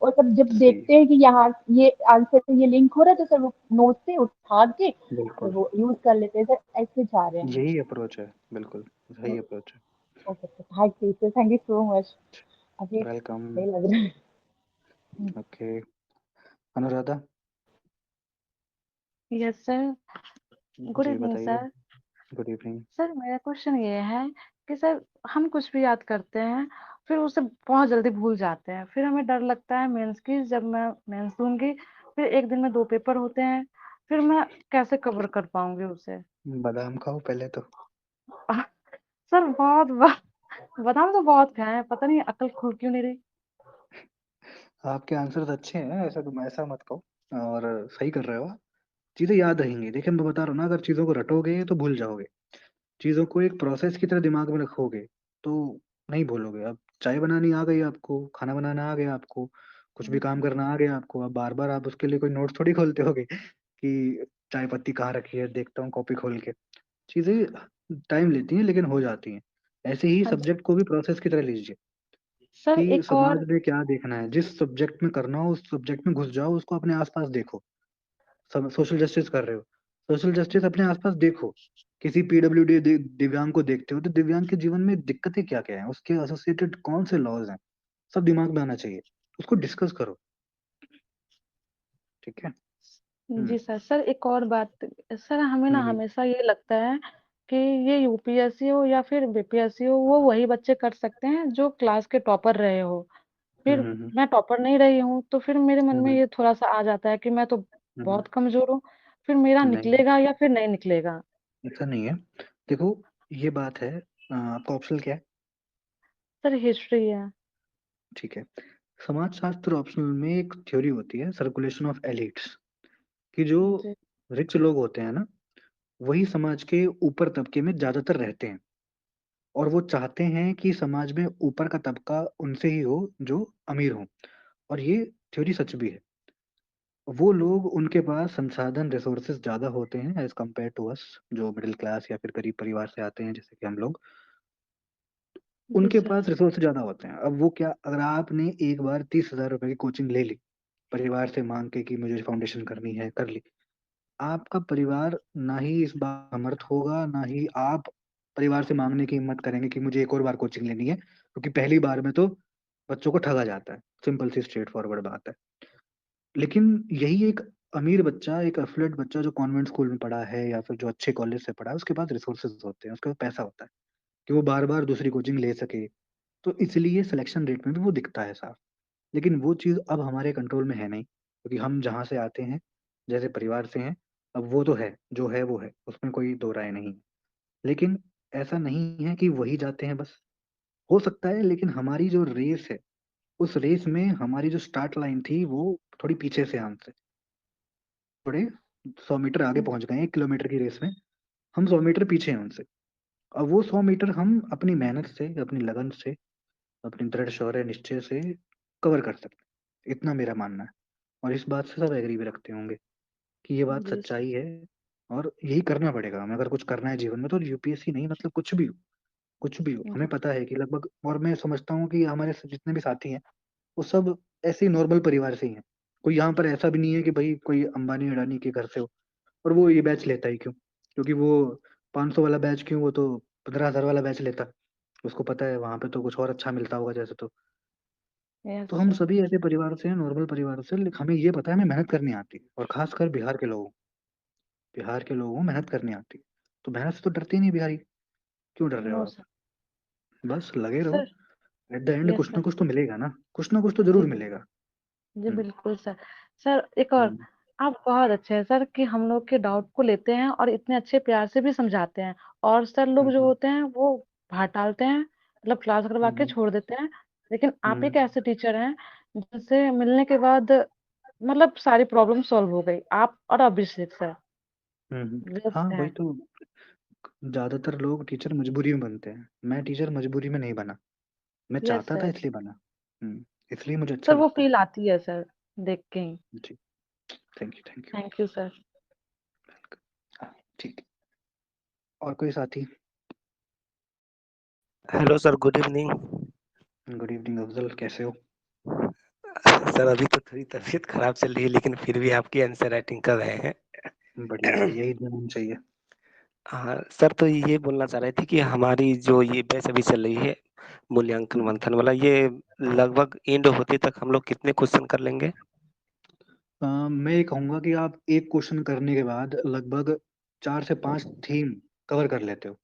और तब जब सही देखते हैं कि यहाँ ये आंसर से ये लिंक हो रहा है तो सर वो नोट से उठा के और बिल्कुल वो यूज कर लेते हैं सर, ऐसे जा रहे हैं। यही अप्रोच है, बिल्कुल सही अप्रोच है। Okay sir, thank you so much. अभी वेलकम। सही लग रहा है। Okay, Anuradha. Yes sir. Good जी इवनिंग बताइए। सर। Good evening. सर मेरा क्वेश्चन ये है कि सर हम कुछ भी याद करते हैं फिर उसे बहुत जल्दी भूल जाते हैं, फिर हमें डर लगता है मेंस की, जब मैं मेंस दूंगी फिर एक दिन में 2 पेपर होते हैं, फिर मैं कैसे कवर कर पाऊंगी उसे। बादाम खाओ पहले तो। सर बादाम तो बहुत खाए हैं, पता नहीं अकल खुल क्यों नहीं रही। आपके आंसर्स अच्छे हैं, ऐसा तुम ऐसा मत कहो, और सही कर रहे हो आप। चीजें याद रहेंगी, देखिए मैं बता रहा हूँ ना, अगर चीजों को रटोगे तो भूल जाओगे। चीजों को एक प्रोसेस की तरह दिमाग में रखोगे तो नहीं भूलोगे। अब चाय बनानी आ गई आपको, खाना बनाना आ गया आपको, कुछ भी काम करना आ गया आपको, अब बार बार आप उसके लिए कोई नोट्स थोड़ी खोलते होगे कि चाय पत्ती कहाँ रखी है, देखता हूँ कॉपी खोल के। चीजें टाइम लेती हैं लेकिन हो जाती हैं। ऐसे ही हाँ जी। सब्जेक्ट को भी प्रोसेस की तरह लीजिए सर कि एक समाज और। में क्या देखना है, जिस सब्जेक्ट में करना हो उस सब्जेक्ट में घुस जाओ, उसको अपने आसपास देखो। सोशल जस्टिस कर रहे हो, सोशल जस्टिस अपने आसपास देखो। किसी पीडब्ल्यूडी दिव्यांग को देखते हो तो दिव्यांग के जीवन में दिक्कतें क्या क्या हैं, उसके एसोसिएटेड कौन से लॉज हैं, सब दिमाग में आना चाहिए। उसको डिस्कस करो। ठीक है। हम्म। जी सर। सर एक और बात, सर हमें ना जी। हमेशा ये लगता है कि ये यूपीएससी हो या फिर बीपीएससी हो, वो वही बच्चे कर सकते हैं जो क्लास के टॉपर रहे हो। फिर हम्म। मैं टॉपर नहीं रही हूँ तो फिर मेरे मन में हम्म। ये थोड़ा सा आ जाता है कि मैं तो हम्म। बहुत कमजोर हूँ, फिर मेरा नहीं, निकलेगा या फिर नहीं निकलेगा। ऐसा नहीं है। देखो, ये बात है, आपका ऑप्शनल क्या है? सर हिस्ट्री है। ठीक है। समाजशास्त्र ऑप्शनल में एक थ्योरी होती है, सर्कुलेशन ऑफ एलिट्स, कि जो जी। रिच लोग होते हैं ना, वही समाज के ऊपर तबके में ज्यादातर रहते हैं, और वो चाहते हैं कि समाज में ऊपर का तबका उनसे ही हो जो अमीर हो। और ये थ्योरी सच भी है। वो लोग, उनके पास संसाधन रिसोर्सेज ज्यादा होते हैं एज कम्पेयर टू अस, जो मिडिल क्लास या फिर गरीब परिवार से आते हैं जैसे कि हम लोग। जी उनके सर। पास रिसोर्स ज्यादा होते हैं। अब वो क्या, अगर आपने एक बार 30,000 रुपए की कोचिंग ले ली परिवार से मांग के कि मुझे फाउंडेशन करनी है, कर ली, आपका परिवार ना ही इस बार समर्थ होगा, ना ही आप परिवार से मांगने की हिम्मत करेंगे कि मुझे एक और बार कोचिंग लेनी है, क्योंकि पहली बार में तो बच्चों को ठगा जाता है। सिंपल सी स्ट्रेट फॉरवर्ड बात है। लेकिन यही एक अमीर बच्चा, एक एफिलिएट बच्चा जो कॉन्वेंट स्कूल में पढ़ा है या फिर जो अच्छे कॉलेज से पढ़ा है, उसके पास रिसोर्सेज होते हैं, उसके पास पैसा होता है कि वो बार बार दूसरी कोचिंग ले सके। तो इसलिए सिलेक्शन रेट में भी वो दिखता है साफ। लेकिन वो चीज़ अब हमारे कंट्रोल में है नहीं, क्योंकि हम जहाँ से आते हैं, जैसे परिवार से हैं, अब वो तो है जो है वो है, उसमें कोई दो राय नहीं है। लेकिन ऐसा नहीं है कि वही जाते हैं बस। हो सकता है, लेकिन हमारी जो रेस है, उस रेस में हमारी जो स्टार्ट लाइन थी वो थोड़ी पीछे से, हमसे थोड़े 100 मीटर आगे पहुंच गए हैं। 1 किलोमीटर की रेस में हम 100 मीटर पीछे हैं उनसे। अब वो 100 मीटर हम अपनी मेहनत से, अपनी लगन से, अपनी दृढ़ शौर्य निश्चय से कवर कर सकते हैं, इतना मेरा मानना है। और इस बात से सब एग्री भी रखते होंगे कि ये बात जी सर। सच्चाई है। और यही करना पड़ेगा हमें, अगर कुछ करना है जीवन में तो। यूपीएससी नहीं, मतलब कुछ भी हो, कुछ भी हो, जी। हमें पता है कि लगभग, और मैं समझता हूँ कि हमारे जितने भी साथी हैं वो सब ऐसे ही नॉर्मल परिवार से ही हैं। कोई यहाँ पर ऐसा भी नहीं है कि भाई कोई अंबानी अडानी के घर से हो और वो ये बैच लेता ही क्यों, क्योंकि वो 500 वाला बैच क्यों, वो तो 15,000 वाला बैच लेता। उसको पता है वहां पे तो कुछ और अच्छा मिलता होगा जैसे। तो यस हम सर। सभी ऐसे परिवार से हैं, नॉर्मल परिवार से, लेकिन हमें ये पता है हमें मेहनत करनी आती है, और खासकर बिहार के लोगों को मेहनत करनी आती है। तो मेहनत से तो डरते ही नहीं बिहारी। क्यों डर रहे हो नो आप? सर। बस लगे रहो। Sir. At the end yes कुछ ना सर। कुछ तो मिलेगा ना, कुछ ना कुछ तो जी जरूर बिल्कुल। मिलेगा। जी हम्म। बिल्कुल सर। सर एक और, हम्म। आप बहुत अच्छे हैं सर कि हम लोग के डाउट को लेते हैं और इतने अच्छे प्यार से भी समझाते हैं। और सर लोग जो हम्म। होते हैं वो बाहर टालते हैं, मतलब क्लास करवा के हम्म। छोड़ देते हैं। लेकिन आप हम्म। एक ऐसे टीचर हैं जिनसे मिलने के बाद मतलब सारी प्रॉब्लम सॉल्व हो गई, आप और अभिषेक सर। हाँ बेस्ट वही है। तो। ज्यादातर लोग टीचर मजबूरी में बनते हैं, मैं टीचर मजबूरी में नहीं बना, मैं यस चाहता था सर। इसलिए बना। इसलिए मुझे अच्छा सर वो लगता है। फील आती है सर, देख के ही। जी। Thank you, thank you. Thank you sir. हाँ, ठीक है। और कोई साथी? Hello sir, good evening. Good evening Afzal, कैसे हो? सर अभी तो थोड़ी तबीयत खराब चल रही है, लेकिन फिर भी आपकी आंसर राइटिंग कर रहे हैं। बढ़िया है, यही दिन होना चाहिए। हाँ सर, तो ये बोलना चाह रहे थे कि हमारी जो ये बैच अभी चल रही है मूल्यांकन मंथन वाला, ये लगभग एंड होते तक हम लोग कितने क्वेश्चन कर लेंगे? मैं ये कहूंगा कि आप एक क्वेश्चन करने के बाद लगभग 4 से 5 थीम कवर कर लेते हो।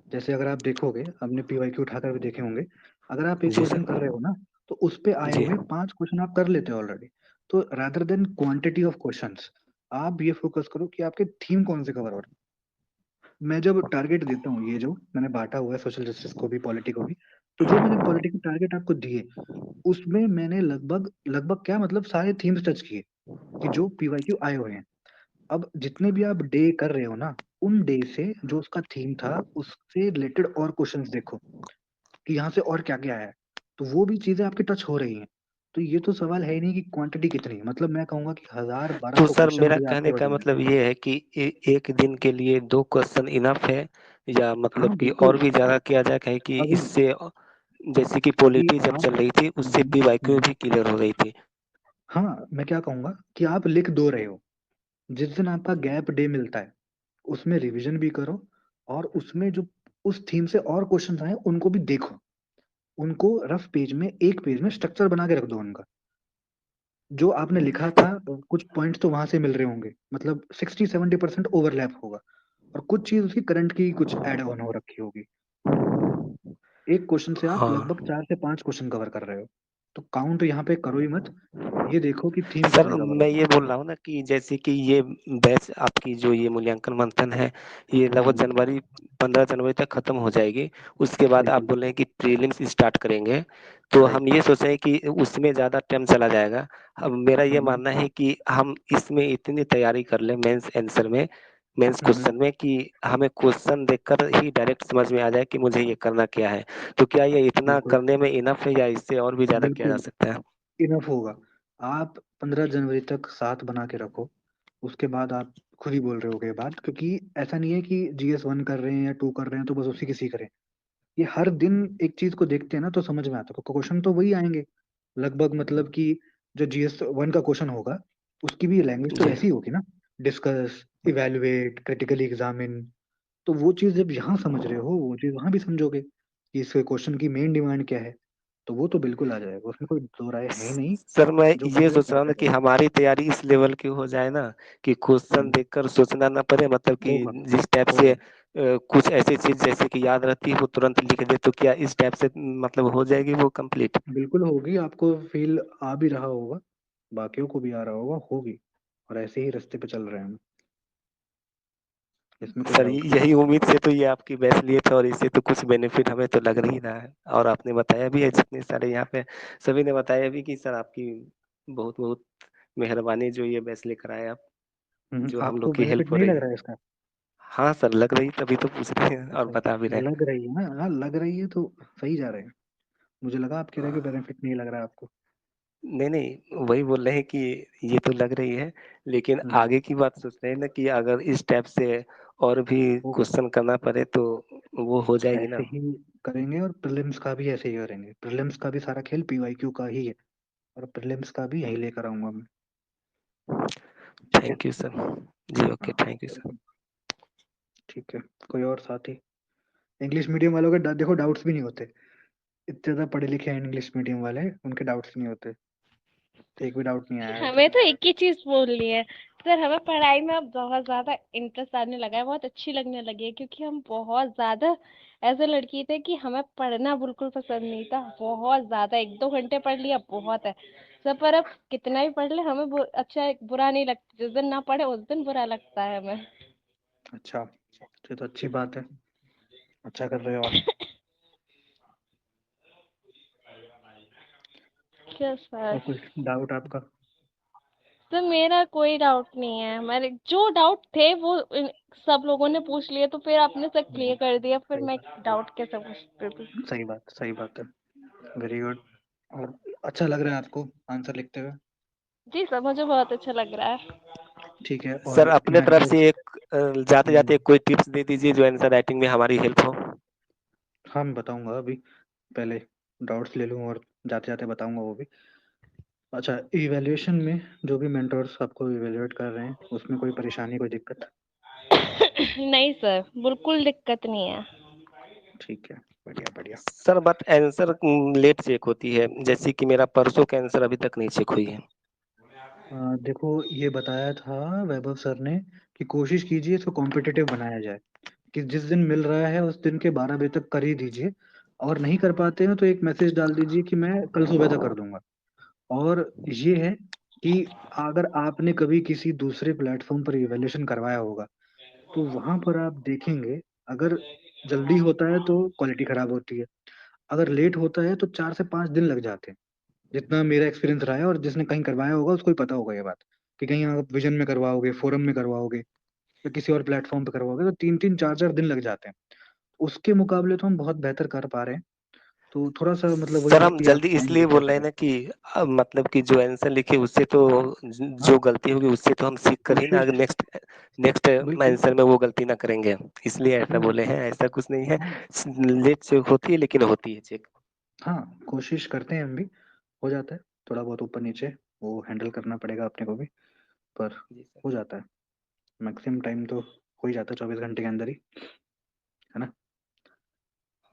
जैसे अगर आप देखोगे, आपने पीवाईक्यू उठाकर भी देखे होंगे, अगर आप एक जी क्वेश्चन कर सर। रहे हो ना, तो उस पे आए जी हुए 5 क्वेश्चन आप कर लेते हो ऑलरेडी। तो rather than quantity of questions, आप ये फोकस करो कि आपके थीम कौन से कवर हो रहे हैं। मैं जब टारगेट देता हूँ, ये जो मैंने बांटा हुआ है सोशल जस्टिस को भी, पॉलिटी को भी, तो जो मैंने पॉलिटी के टारगेट आपको दिए, उसमें मैंने लगभग लगभग क्या मतलब सारे थीम्स टच किए कि जो पीवाईक्यू आए हुए हैं। अब जितने भी आप डे कर रहे हो ना, उन डे से जो उसका थीम था उससे रिलेटेड और क्वेश्चंस देखो कि यहाँ से और क्या क्या है, तो वो भी चीजें आपकी टच हो रही हैं। तो ये तो सवाल है ही नहीं कि क्वांटिटी कितनी है, मतलब मैं कहूंगा कि 1000 1200 तो सर क्वेश्चन मेरा भी आपके कहने का बढ़िया है। मतलब ये है कि एक दिन के लिए 2 क्वेश्चन इनफ है, या मतलब हाँ कि बिल्कुल। और भी ज्यादा किया जाए, कहें कि अभी इससे जैसे कि अभी पॉलिटी जब आप चल रही थी उससे हम्म, पीवाईक्यू हम्म, भी क्लियर हो रही थी। हाँ मैं क्या कहूंगा कि आप लिख दो रहे हो, जिस दिन आपका गैप डे मिलता है उसमें रिवीजन भी करो, और उसमें जो उस थीम से और क्वेश्चन आए उनको भी देखो, उनको रफ पेज में, एक पेज में स्ट्रक्चर बना के रख दो उनका। जो आपने लिखा था कुछ पॉइंट्स तो वहां से मिल रहे होंगे, मतलब 60-70% ओवरलैप होगा, और कुछ चीज उसकी करंट की कुछ ऐड ऑन हो रखी होगी। एक क्वेश्चन से आप लगभग हाँ 4 से 5 क्वेश्चन कवर कर रहे हो, तो काउंट यहाँ पे करो ही मत, ये देखो कि थीम सर, कितने कवर हो मैं रही ये बोल रहा हूँ ना कि जैसे कि ये बैच आपकी जो ये मूल्यांकन मंथन है, ये है। लगभग जनवरी 15 जनवरी तक खत्म हो जाएगी। उसके बाद आप बिल्कुल। बोल रहे हैं कि प्रीलिम्स स्टार्ट करेंगे, तो हम राइट। ये सोच रहे हैं कि उसमें ज़्यादा टाइम चला जाएगा। अब मेरा ये मानना है कि हम इसमें इतनी तैयारी कर लें मेंस आंसर में, मेंस क्वेश्चन में, कि हमें क्वेश्चन देखकर ही डायरेक्ट समझ में आ जाए कि मुझे ये करना क्या है। तो क्या ये इतना बिल्कुल। करने में इनफ है, या इससे और भी ज़्यादा किया जा बिल्कुल सकता है? इनफ होगा। आप 15 जनवरी तक 7 बना के रखो, उसके बाद आप खुद ही बोल रहे हो ये बात, क्योंकि ऐसा नहीं है कि GS 1 कर रहे हैं या 2 कर रहे हैं तो बस उसी की सीख रहे हैं। ये हर दिन एक चीज को देखते हैं ना तो समझ में आता है, क्वेश्चन तो वही आएंगे लगभग, मतलब कि जो GS 1 का क्वेश्चन होगा उसकी भी लैंग्वेज तो जी वैसी होगी ना, डिस्कस, इवेलुएट, क्रिटिकली एग्जामिन। तो वो चीज जब यहाँ समझ रहे हो वो चीज वहां भी समझोगे कि इस क्वेश्चन की मेन डिमांड क्या है, तो वो तो बिल्कुल आ जाएगा, उसमें कोई दो राय है ही नहीं। सर, मैं जो ये पहले सोच रहा हूँ करते ना कि रहो। हमारी तैयारी इस लेवल की हो जाए ना कि क्वेश्चन हम्म, देखकर सोचना ना पड़े, मतलब कि होगा जिस टाइप से होगा। कुछ ऐसी चीज जैसे कि याद रहती है वो तुरंत लिख दे, तो क्या इस टाइप से मतलब हो जाएगी वो कंप्लीट? बिल्कुल होगी, आपको फील आ भी रहा होगा, बाकियों को भी आ रहा होगा, होगी। और ऐसे ही रास्ते पे चल रहे हैं हम, इसमें कोई सर, डाउट नहीं है। यही उम्मीद से तो ये आपकी बैच लिए थे, और इससे तो कुछ बेनिफिट हमें तो लग ही रहा है। और आपने बताया भी है, जितने सारे यहाँ पे सभी ने बताया भी कि सर आपकी बहुत बहुत मेहरबानी जो ये बैच लेकर आए आप, जो हम आपको लोग की हेल्प बेनिफिट हो नहीं रही लग है। रहा है इसका? हाँ सर, लग रही तभी तो पूछ रहे हैं और अच्छा, बता भी रहे हैं। लग रही है ना, हाँ लग रही है तो सही जा रहे हैं। मुझे लगा आप कह रहे हैं कि बेनिफिट नहीं लग रहा है आपको। नहीं नहीं, वही बोल रहे हैं कि ये तो लग रही है, लेकिन हम्म, आगे की बात सोच रहे हैं ना कि अगर इस टाइप से और भी होगा। क्वेश्चन करना पड़े तो वो हो जाएगी ऐसे ना। ही करेंगे, और प्रीलिम्स का भी ऐसे ही करेंगे, प्रीलिम्स का भी सारा खेल PYQ का ही है, और प्रीलिम्स का भी यही लेकर आऊंगा मैं। ठीक है। Thank you sir. जी ओके, हाँ थैंक यू सर। वेलकम। ठीक है। कोई और साथी? इंग्लिश मीडियम वालों के देखो डाउट्स भी नहीं होते, इतने ज्यादा पढ़े लिखे हैं इंग्लिश मीडियम वाले, उनके डाउट्स नहीं होते। एक भी डाउट नहीं आया आज हमें तक। तो एक ही चीज बोलनी है सर, हमें पढ़ाई में अब बहुत ज्यादा इंटरेस्ट आने लगा है, बहुत अच्छी लगने लगी है, क्योंकि हम बहुत ज्यादा ऐसे लड़की थे कि हमें पढ़ना बिल्कुल पसंद नहीं था, बहुत ज्यादा 1-2 घंटे पढ़ लिया बहुत है सर, पर अब कितना भी पढ़ ले हमें अच्छा बुरा नहीं लगता, जिस दिन ना पढ़े उस दिन बुरा लगता है हमें। अच्छा, ये तो अच्छी बात है, अच्छा कर रहे हो आप। क्या सर? और कुछ डाउट आपका? सर मेरा कोई डाउट नहीं है, मेरे जो डाउट थे वो सब लोगों ने पूछ लिए, तो फिर आपने सब क्लियर कर दिया, फिर सही मैं बात, डाउट कैसे पूछती थी? सही बात, सही बात है। Very good. और अच्छा लग रहा है आपको आंसर लिखते हुए? जी सर, मुझे बहुत अच्छा लग रहा है। ठीक है। सर, और अपने इन तरफ से एडवर्स, एक जाते जाते एक कोई टिप्स दे दीजिए जो आंसर राइटिंग में हमारी हेल्प हो। हाँ मैं बताऊंगा अभी, पहले डाउट्स ले लूँ और जाते जाते बताऊंगा वो भी। अच्छा, इवैल्यूएशन में जो भी मेंटर्स आपको इवैल्यूएट कर रहे हैं, उसमें कोई परेशानी, कोई दिक्कत? नहीं सर, बिल्कुल दिक्कत नहीं है। ठीक है, बढ़िया बढ़िया। Sir but answer late check होती है, जैसे कि मेरा परसों का आंसर अभी तक नहीं चेक हुई है। देखो, ये बताया था वैभव सर ने कि कोशिश कीजिए इसको कॉम्पिटिटिव बनाया जाए, कि जिस दिन मिल रहा है उस दिन के 12 बजे तक कर ही दीजिए, और नहीं कर पाते हैं तो एक मैसेज डाल दीजिए कि मैं कल सुबह तक कर दूंगा। और ये है कि अगर आपने कभी किसी दूसरे प्लेटफॉर्म पर इवैल्यूएशन करवाया होगा, तो वहां पर आप देखेंगे, अगर जल्दी होता है तो क्वालिटी खराब होती है, अगर लेट होता है तो 4 से 5 दिन लग जाते हैं, जितना मेरा एक्सपीरियंस रहा है। और जिसने कहीं करवाया होगा उसको ही पता होगा ये बात, कि कहीं आप विजन में करवाओगे, फोरम में करवाओगे, या किसी और प्लेटफॉर्म पे करवाओगे, तो 3-3 4-4 दिन लग जाते हैं। उसके मुकाबले तो हम बहुत बेहतर कर पा रहे हैं। तो थोड़ा सा मतलब वही सर है हम कि आप जल्दी टाइम इसलिए लेके बोल रहे हैं करें। ना कि मतलब कि जो आंसर लिखे उससे तो जो गलती होगी उससे तो हम सीख कर ही ना कोशिश, नेक्स्ट नेक्स्ट बिल्कुल। आंसर में वो गलती ना करेंगे, इसलिए ऐसा हम्म, बोले हैं। ऐसा कुछ नहीं है, हाँ लेट चेक होती है लेकिन होती है चेक। हाँ, कोशिश करते हैं हम भी, हो जाता है। थोड़ा बहुत ऊपर नीचे वो हैंडल करना पड़ेगा अपने को भी, पर जी सर। हो जाता है। मैक्सिमम टाइम तो हो ही जाता है 24 घंटे के अंदर ही, है ना?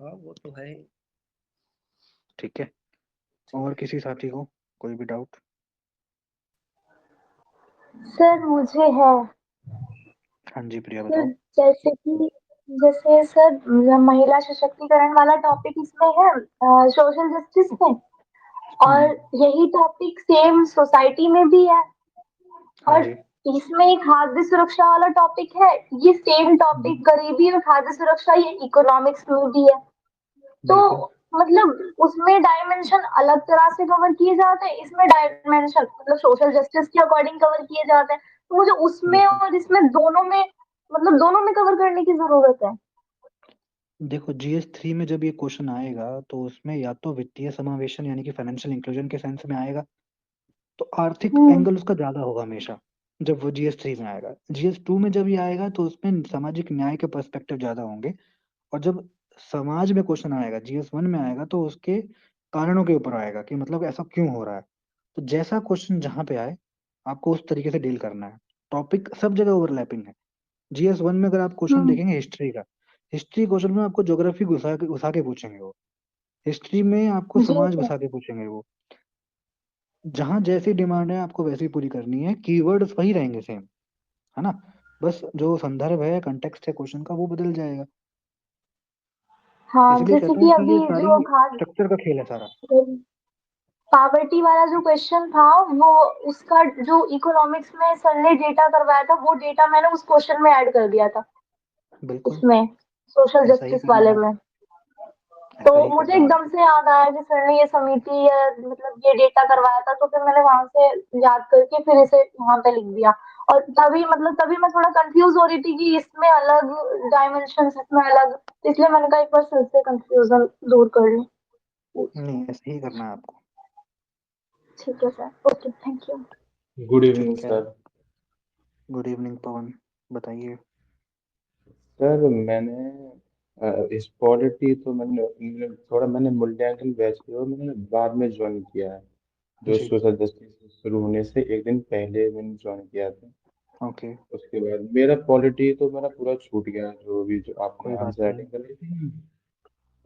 हाँ वो तो है। ठीक है। ठीक और है। किसी साथी को कोई भी डाउट? सर मुझे है। हाँ जी, प्रिया सर बताओ। जैसे कि जैसे सर महिला सशक्तिकरण वाला टॉपिक इसमें है, सोशल जस्टिस में, और हम्म, यही टॉपिक सेम सोसाइटी में भी है, हाँ और जी, इसमें एक खाद्य सुरक्षा वाला टॉपिक है। ये सेम हम्म, टॉपिक गरीबी और खाद्य सुरक्षा ये इकोनॉमिक्स में भी है। तो बिल्कुल। मतलब उसमें डायमेंशन अलग तरह से कवर किए जाते हैं, इसमें डायमेंशन मतलब सोशल जस्टिस के अकॉर्डिंग कवर किए जाते हैं। तो मुझे उसमें देखो और इसमें दोनों में मतलब दोनों में कवर करने की जरूरत है। देखो, GS3 में जब ये क्वेश्चन आएगा तो उसमें या तो वित्तीय समावेशन यानी कि फाइनेंशियल इंक्लूजन के सेंस में आएगा, तो आर्थिक हम्म। एंगल उसका ज्यादा होगा हमेशा, जब वो GS3 में आएगा। GS2 में जब ये आएगा तो उसमें सामाजिक न्याय के पर्सपेक्टिव ज्यादा होंगे। और जब समाज में क्वेश्चन आएगा, GS1 में आएगा, तो उसके कारणों के ऊपर आएगा कि मतलब ऐसा क्यों हो रहा है। तो जैसा क्वेश्चन जहाँ पे आए, आपको उस तरीके से डील करना है। टॉपिक सब जगह ओवरलैपिंग है। GS1 में अगर आप क्वेश्चन हम्म। देखेंगे हिस्ट्री का, हिस्ट्री क्वेश्चन में आपको ज्योग्राफी घुसा के पूछेंगे वो। हिस्ट्री में आपको जी समाज सर। घुसा के पूछेंगे वो। जहाँ जैसी डिमांड है आपको वैसी पूरी करनी है, कीवर्ड्स वही रहेंगे सेम, है ना? बस जो संदर्भ है, कंटेक्स्ट है क्वेश्चन का, वो बदल जाएगा। हाँ, इसलिए जैसे कहता हूँ कि कि ये अभी सारी जो खाद स्ट्रक्चर का खेल है सारा। पावर्टी वाला जो क्वेश्चन था, वो उसका जो इकोनॉमिक्स में सर ने डेटा करवाया था, वो डेटा मैंने उस क्वेश्चन में ऐड कर दिया था, बिल्कुल, उसमें सोशल ऐसा ही जस्टिस करना वाले है में। आपको, तो ऐसा ही मुझे करना है एकदम आपको। से याद आया कि सर ने ये समिति मतलब ये डेटा करवाया था, तो फिर मैंने वहां से याद करके फिर इसे वहां पे लिख दिया। और तभी मैं थोड़ा कंफ्यूज हो रही थी कि इसमें अलग डायमेंशन, इसमें अलग, इसलिए मैंने कहा एक बार सर से कंफ्यूजन दूर कर लूं। नहीं, ऐसे ही करना है आपको। ठीक है sir, okay, thank you. Good evening ठीक है, सर। गुड इवनिंग पवन, बताइए। सर मैंने इस पॉलिटी तो मैंने मूल्यांकन बैच किया और मैंने बाद में ज्वाइन किया है। जो जी, सोशल जस्टिस शुरू होने से एक दिन पहले मैंने ज्वाइन किया था। ओके, उसके बाद मेरा पॉलिटी तो मेरा पूरा छूट गया, जो भी जो आपने कोई बात आंसर नहीं। राइटिंग कर ली थी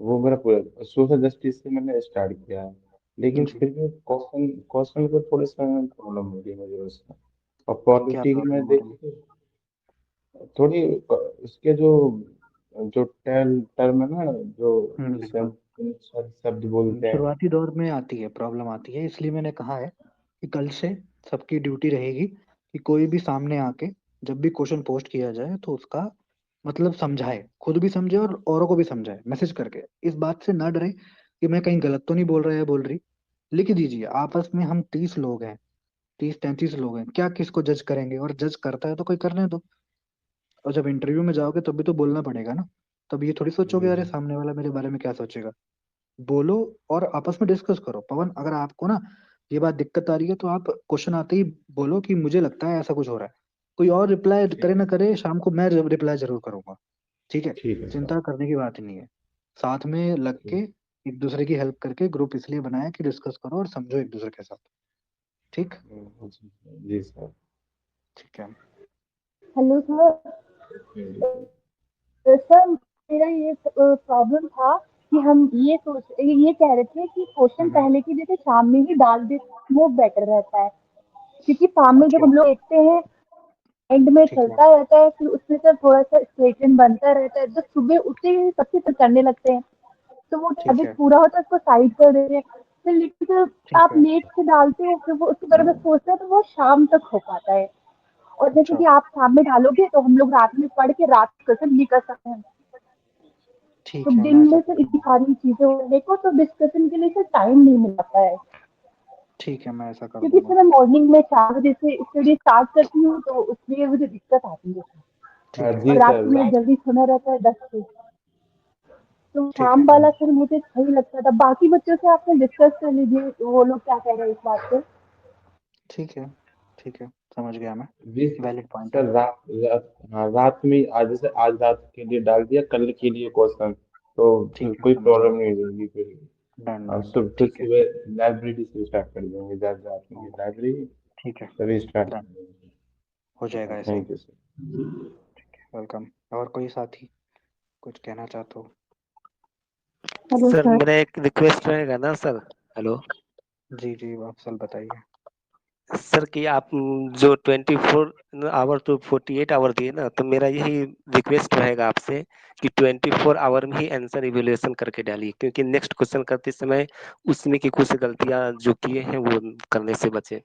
वो मेरा पूरा सोशल जस्टिस से मैंने स्टार्ट किया है। लेकिन जी, फिर भी क्वेश्चन क्वेश्चन को थोड़ी सा प्रॉब्लम हो रही है मुझे उसमें। और क्या पॉलिटी की प्रॉब्लम मैं हो रही है? देखी तो थोड़ी इसके जो जो टर्म है ना, जो जिसे बिल्कुल। हम शब्द बोलते हैं। शुरुआती दौर में आती है, प्रॉब्लम आती है, इसलिए मैंने कहा है कि कल से सबकी ड्यूटी रहेगी कि कोई भी सामने आके जब भी क्वेश्चन पोस्ट किया जाए तो उसका मतलब समझाए, खुद भी समझे और औरों को भी समझाए, मैसेज करके। इस बात से ना डरे कि मैं कहीं गलत तो नहीं बोल रहा है, बोल रही। लिख दीजिए, आपस में हम 30 लोग हैं, 30-33 लोग हैं, क्या किसको जज करेंगे? और जज करता है तो कोई करने दो। और जब इंटरव्यू में जाओगे तब भी तो बोलना पड़ेगा ना। तब ये थोड़ी सोचोगे अरे सामने वाला मेरे बारे में क्या सोचेगा। बोलो और आपस में डिस्कस करो। पवन, अगर आपको ना ये बात दिक्कत आ रही है तो आप क्वेश्चन आते ही बोलो कि मुझे लगता है ऐसा कुछ हो रहा है। कोई और रिप्लाई करे ठीक ना करे, शाम को मैं रिप्लाई जरूर करूंगा। ठीक है? ठीक है सर। चिंता करने की बात ही नहीं है। साथ में लग के ठीक एक दूसरे की हेल्प करके ग्रुप इसलिए बनाया कि डिस्कस करो और समझो एक दूसरे के साथ। ठीक जी सर। ठीक है। हेलो सर, मेरा ये प्रॉब्लम था कि हम ये कह रहे थे कि क्वेश्चन पहले की जगह शाम में ही डाल दे, वो बेटर रहता है, क्योंकि शाम में जब हम लोग देखते हैं एंड में ठीक है चलता रहता है, फिर उसमें से थोड़ा सा स्ट्रेटन बनता रहता है, तो सुबह उठते ही सबसे पहले करने लगते हैं, तो वो ठीक टारगेट है पूरा होता है, उसको साइड कर देते हैं। फिर लेकिन जब ठीक आप है। लेट से डालते हो, फिर वो उसके बारे में सोचते हैं, तो वो शाम तक हो पाता है। और जैसे अच्छा कि आप शाम में डालोगे तो हम लोग रात में पढ़ के रात को डिस्कशन नहीं कर सकते हैं। तो ठीक है, दिन मैं ऐसा में कर से इतनी दूंगा। सारी चीजें होने को, तो डिस्कशन के लिए फिर टाइम नहीं मिल पाता है, ठीक है, मैं ऐसा कर क्योंकि दूंगा। फिर मैं मॉर्निंग में 4 बजे से स्टडी स्टार्ट करती हूँ, तो उसमें मुझे दिक्कत आती है। ठीक है जी और रात सर। में जल्दी सोना रहता है 10 बजे, तो ठीक है। शाम वाला फिर मुझे सही लगता था। बाकी बच्चों से आपने डिस्कस कर लीजिए, वो लोग क्या कह रहे हैं इस बात पे। ठीक है ठीक है, समझ गया मैं। जी वैलिड पॉइंट है। सर। रात में आज, जैसे आज रात के लिए डाल दिया, कल के लिए क्वेश्चन, तो फिर ठीक है, कोई समझ गया। प्रॉब्लम नहीं होगी फिर। डन और डन डन, फिर ठीक है। सुबह लाइब्रेरी से स्टार्ट कर देंगे, जब रात में ओ, लाइब्रेरी ठीक है। तभी स्टार्ट कर डन, देंगे। हो जाएगा ऐसे ही। Thank you sir. वेलकम। और कोई साथी कुछ कहना चाहते हो? Hello sir sir. मेरा एक रिक्वेस्ट रहेगा ना सर। हेलो जी जी, अफसल बताइए। सर कि आप जो 24 आवर तो 48 आवर दिए ना, तो मेरा यही रिक्वेस्ट रहेगा आपसे कि 24 आवर में ही आंसर इवेल्युएशन करके डालिए, क्योंकि नेक्स्ट क्वेश्चन करते समय उसमें की कुछ गलतियां जो किए हैं वो करने से बचे।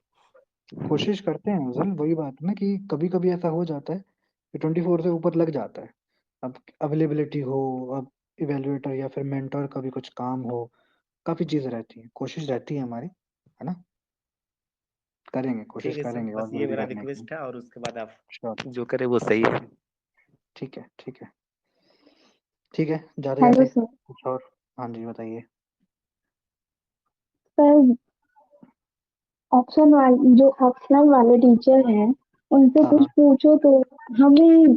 कोशिश करते हैं अफजल, वही बात है ना कि कभी कभी ऐसा हो जाता है कि 24 से ऊपर लग जाता है। अब अवेलेबिलिटी हो, अब इवेल्युएटर या फिर मेंटर का भी कुछ काम हो, काफ़ी चीज़ें रहती हैं। कोशिश रहती है हमारी, है ना? करेंगे, कोशिश ठीक है सर, करेंगे और बस ये जल्दी मेरा करने की। रिक्वेस्ट है, और उसके बाद आप श्योर। जो करें वो सही है। ठीक है, ठीक है। ठीक है, हेलो जाते-जाते सर। कुछ और। हाँ जी, बताइए। सर, जो ऑप्शनल वाले टीचर हैं, उनसे हाँ, कुछ हाँ। पूछो तो हमें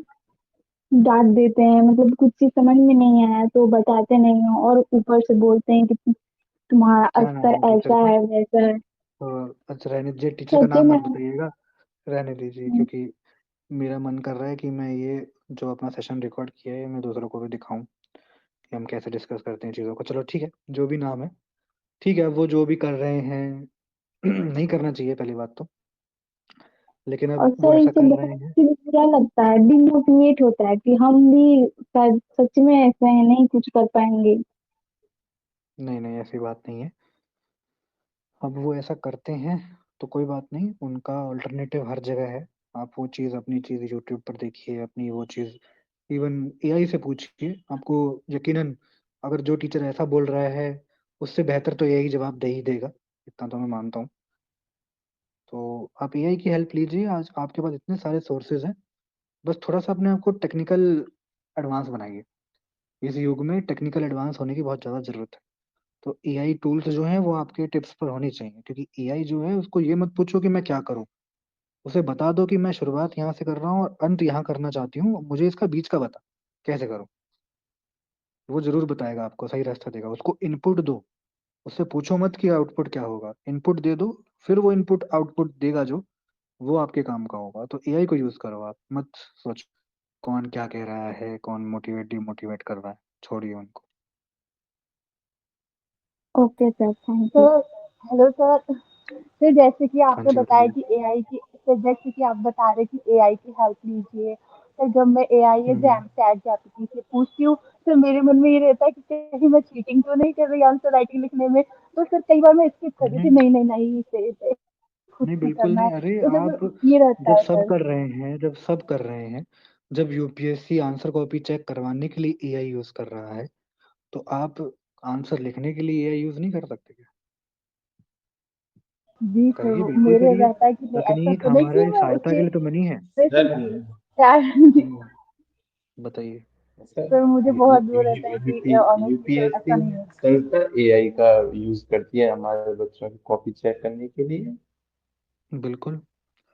डांट देते हैं, मतलब कुछ चीज समझ में नहीं आया तो बताते नहीं हो, और ऊपर से बोलते हैं कि तुम्हारा क्या नाम है अस्तर टीचर ऐसा का? है वैसा है। अच्छा, रहने दीजिए, टीचर का सच नाम मत में। बताइएगा। रहने दीजिए, क्योंकि मेरा मन कर रहा है कि मैं ये जो अपना सेशन रिकॉर्ड किया है, मैं दूसरों को भी दिखाऊँ कि हम कैसे डिस्कस करते हैं चीज़ों को। चलो ठीक है, जो भी नाम है, ठीक है, वो जो भी कर रहे हैं नहीं करना चाहिए पहली बात तो, लेकिन और अब वो सर, ऐसा इनसे कर रहे बहुत हैं। बुरा लगता है, डिमोटिवेट होता है कि हम भी शायद सच में ऐसे हैं, नहीं कुछ कर पाएंगे। नहीं, नहीं, ऐसी बात नहीं है। अब वो ऐसा करते हैं, तो कोई बात नहीं, उनका अल्टरनेटिव हर जगह है। आप वो चीज़, अपनी चीज़ यूट्यूब पर देखिए, अपनी वो चीज़ इवन एआई से पूछिए, आपको यकीनन अगर जो टीचर ऐसा बोल रहा है, उससे बेहतर तो एआई जवाब दे ही देगा, इतना तो मैं मानता हूँ। तो आप एआई की हेल्प लीजिए, आज आपके पास इतने सारे सोर्सेज़ हैं, बस थोड़ा-सा अपने आप को टेक्निकल एडवांस बनाइए। इस युग में टेक्निकल एडवांस होने की बहुत ज़्यादा ज़रूरत है। तो एआई टूल्स जो हैं वो आपके टिप्स पर होनी चाहिए, क्योंकि एआई जो है उसको ये मत पूछो कि मैं क्या करूँ? उसे बता दो कि मैं शुरुआत यहाँ से कर रहा हूँ और अंत यहाँ करना चाहती हूँ, मुझे इसका बीच का बता, कैसे करूँ? वो ज़रूर बताएगा आपको, सही रास्ता देगा। उसको इनपुट दो, उससे पूछो मत कि आउटपुट क्या होगा, इनपुट दे दो, फिर वो इनपुट आउटपुट देगा जो, वो आपके काम का होगा। तो एआई को यूज़ करो आप, मत सोचो कौन क्या कह रहा है, कौन मोटिवेट डिमोटिवेट कर रहा है, छोड़िए उनको। Okay sir, thank you. Hello sir. फिर जैसे कि हाँ आपने जी, बताया बताइए। कि एआई की, फिर जैसे कि आप बता रहे कि एआई की हेल्प लीजिए, फिर जब मैं एआई या हुँ, चैट जीपीटी से पूछती हूँ, फिर मेरे मन में ये रहता है कि कहीं मैं चीटिंग तो नहीं कर रही आंसर राइटिंग लिखने में, तो फिर कई बार मैं स्किप कर देती नहीं, हूँ, नहीं नहीं नहीं, इसे खुद नहीं, से बिल्कुल करना है, नहीं। अरे तो आप, जब ये रहता जब है सब सर। कर रहे हैं, जब यूपीएससी आंसर कॉपी चेक करवाने के लिए एआई यूज़ कर रहा है, तो आप आंसर लिखने के लिए एआई यूज़ नहीं कर सकते क्या? जी सर, करिए, वो बिल्कुल मेरे करिए। रहता है कि नहीं, ऐसा तकनीक तो नहीं कि हमारे मैं सहायता के उसे लिए तो बनी है। वैसे सर चैट बताइए। सर सर मुझे बहुत वो रहता है कि ऑनेस्टली सर यूपीएससी ऐसा नहीं है। संस्था एआई का यूज करती है हमारे बच्चों की कॉपी चेक करने के लिए। बिल्कुल,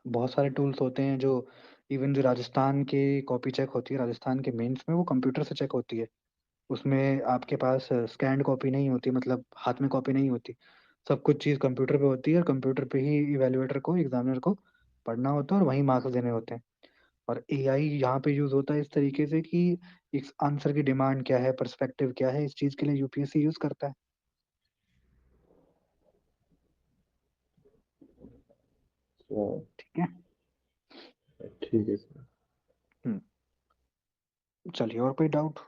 बहुत सारे टूल्स होते हैं जो, इवन जो राजस्थान की कॉपी चेक होती है, राजस्थान के मेंस में वो कंप्यूटर से चेक होती है। उसमें आपके पास स्कैन्ड कॉपी नहीं होती, मतलब हाथ में कॉपी नहीं होती। सब कुछ चीज़ कंप्यूटर पे होती है और कंप्यूटर पे ही इवेल्युएटर को, एग्जामिनर को पढ़ना होता है और वहीं मार्क्स देने होते हैं। और एआई यहाँ पे यूज होता है इस तरीके से कि इस आंसर की डिमांड क्या है, पर्सपेक्टिव क्या है, इस चीज के लिए यूपीएससी यूज करता है। ठीक है, ठीक है सर। चलिए, और कोई डाउट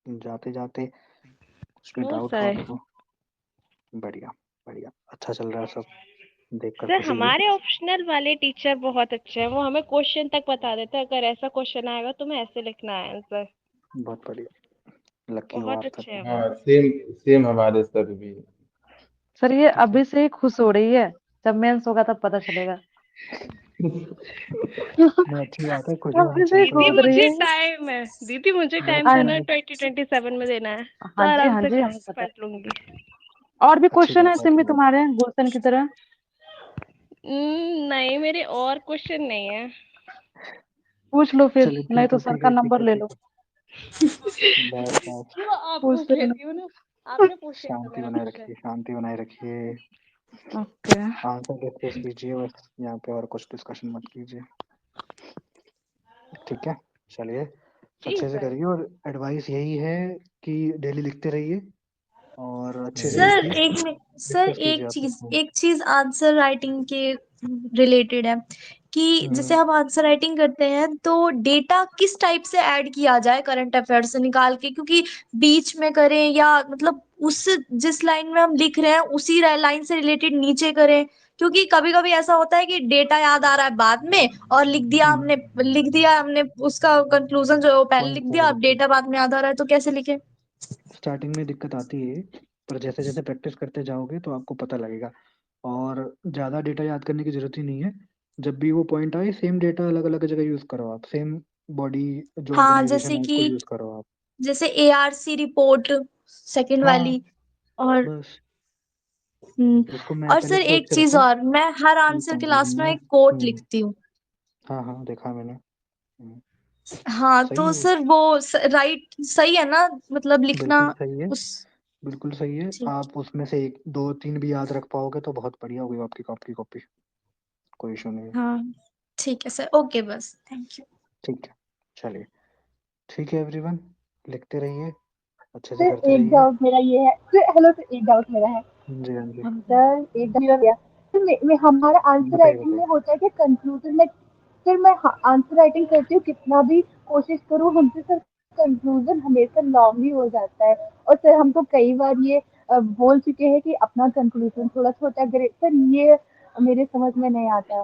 जाते जाते? कुछ भी नो डाउट हो सर। आपको? बढ़िया बढ़िया, अच्छा चल रहा है सब, देखकर सर खुशी हुई। हमारे ऑप्शनल वाले टीचर बहुत अच्छे हैं, वो हमें क्वेश्चन तक बता देते हैं, अगर ऐसा क्वेश्चन आएगा तो मैं ऐसे लिखना है आंसर। बहुत बढ़िया, लकी हो बहुत आप अच्छे सर। हैं वो। हाँ, सेम हमारे सर भी। सर ये अभी से ही खुश हो रही है, जब मेंस होगा तब पता चलेगा। नहीं, अच्छी बात है, खुशी होनी अभी से ही चाहिए। दीदी कूद रही मुझे है। टाइम है, दीदी मुझे बहुत टाइम देना है, बढ़िया, 2027 में देना है, तो हाँ जी आराम हाँ से जी, हमें पता है। पढ़ लूंगी। और भी अच्छी क्वेश्चन बात है है, सिमी अच्छी बात तुम्हारे क्वेश्चन की तरह? नहीं, मेरे और क्वेश्चन नहीं है। पूछ लो है। फिर, चलिए नहीं ठीक तो है, सर ठीक का है, ठीक नंबर है, ले ठीक लो। है। बस बस, चलो आप पूछ पूछते रहना। लेती हूँ ना, आपने पूछ लिया था शांति मेरा बनाए क्वेश्चन। रखिए, शांति बनाए रखिए। ओके। आंसर डिस्कस कीजिए बस, यहाँ पे और कुछ डिस्कशन मत कीजिए। ठीक है, चलिए, जी अच्छे से सर। करिए और एडवाइस यही है कि डेली लिखते रहिए और अच्छे से सर लिखिए, सर डिस्कस कीजिए आपस में। एक चीज आंसर राइटिंग के रिलेटेड है कि जैसे हम आंसर राइटिंग करते हैं तो डेटा किस टाइप से ऐड किया जाए करंट अफेयर से निकाल के, क्योंकि बीच में करें या मतलब उस जिस लाइन में हम लिख रहे हैं उसी लाइन से रिलेटेड नीचे करें, क्योंकि कभी कभी ऐसा होता है कि डेटा याद आ रहा है बाद में और लिख दिया हमने उसका कंक्लूजन जो है वो पहले लिख पॉइंट दिया, सारे अब लिखे, डेटा बाद में याद आ रहा है तो कैसे लिखें? स्टार्टिंग में दिक्कत आती है, पर जैसे जैसे प्रैक्टिस करते जाओगे तो आपको पता लगेगा। और ज़्यादा डेटा याद करने की जरूरत ही नहीं है, जब भी वो पॉइंट आए सेम डेटा अलग अलग जगह यूज़ करो आप, सेम बॉडी जो हाँ, ऑर्गेनाइजेशन है उसको यूज़ करो आप। जैसे एआरसी रिपोर्ट सेकंड हाँ, वाली। और बस उसको मैं और पहले सर सोच एक के चीज रखूँ और, मैं हर कि आंसर के लास्ट कंक्लूजन में में। एक कोट लिखती हूँ। हाँ हाँ, देखा मैंने। हाँ, सही तो है वो, सर वो राइट सही है ना, मतलब लिखना बिल्कुल सही है, उस। बिल्कुल सही है। ठीक। आप उसमें से एक दो तीन भी याद रख पाओगे तो बहुत बढ़िया होगी आपकी कॉपी कॉपी, कोई इशू नहीं है। हाँ ठीक है सर, ओके बस, थैंक यू। ठीक है, चलिए, ठीक है एवरीवन, लिखते रहिए, अच्छे से सर करते एक रहिए। डाउट मेरा ये है सर, हेलो सर, एक डाउट मेरा है जी हाँ जी, सर, एक डाउट मेरा सर, हमारा आंसर बताइए राइटिंग बताइए। में होता है कि कंक्लूजन में, सर मैं आंसर राइटिंग करती हूँ कितना भी कोशिश करूँ हमसे सर, कंक्लूजन हमेशा लॉन्ग ही हो जाता है। और सर हम तो कई बार ये बोल चुके हैं कि अपना कंक्लूजन थोड़ा छोटा करे, सर ये मेरे समझ में नहीं आता।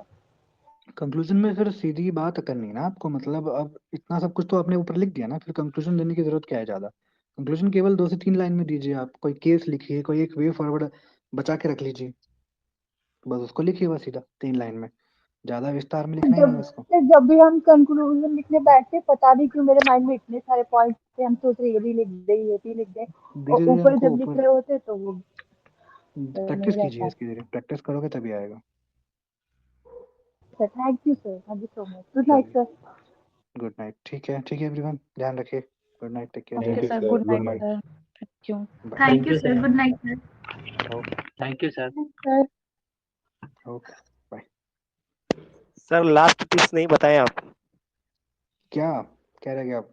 कंक्लूजन में फिर सीधी बात करनी है ना आपको, मतलब अब इतना सब कुछ तो आपने ऊपर लिख दिया ना, फिर कंक्लूजन देने की जरूरत क्या है ज्यादा? कंक्लूजन केवल 2 से 3 लाइन में दीजिए आप, कोई केस लिखिए, कोई एक वे फॉरवर्ड बचा के रख लीजिए, बस उसको लिखिए बस सीधा 3 लाइन में, ज्यादा विस्तार में लिखना ही नहीं है उसको। जब भी हम कंक्लूजन लिखने बैठते पता नहीं क्यों मेरे माइंड में इतने सारे पॉइंट्स थे, हम सोच रहे ये भी लिख दे ये भी लिख दे, और धीरे धीरे ऊपर हमको जब लिख ऊपर रहे होते तो वो प्रैक्टिस नहीं कीजिए रहता। इसकी, धीरे प्रैक्टिस करोगे तभी आएगा। Sir thank you sir, thank you so much, good night चलिए, सर। गुड नाइट, ठीक है, ठीक है एवरीवन, ध्यान रखिए, गुड नाइट, टेक केयर, जय ओके थैंक यू हिंद, sir, sir, good good night night. Sir. Thank you. Bye. Thank thank you you sir, sir. Good night sir. Okay, thank you sir. Sir okay, bye. Sir last tips नहीं बताए आप? क्या कह रहे हैं आप?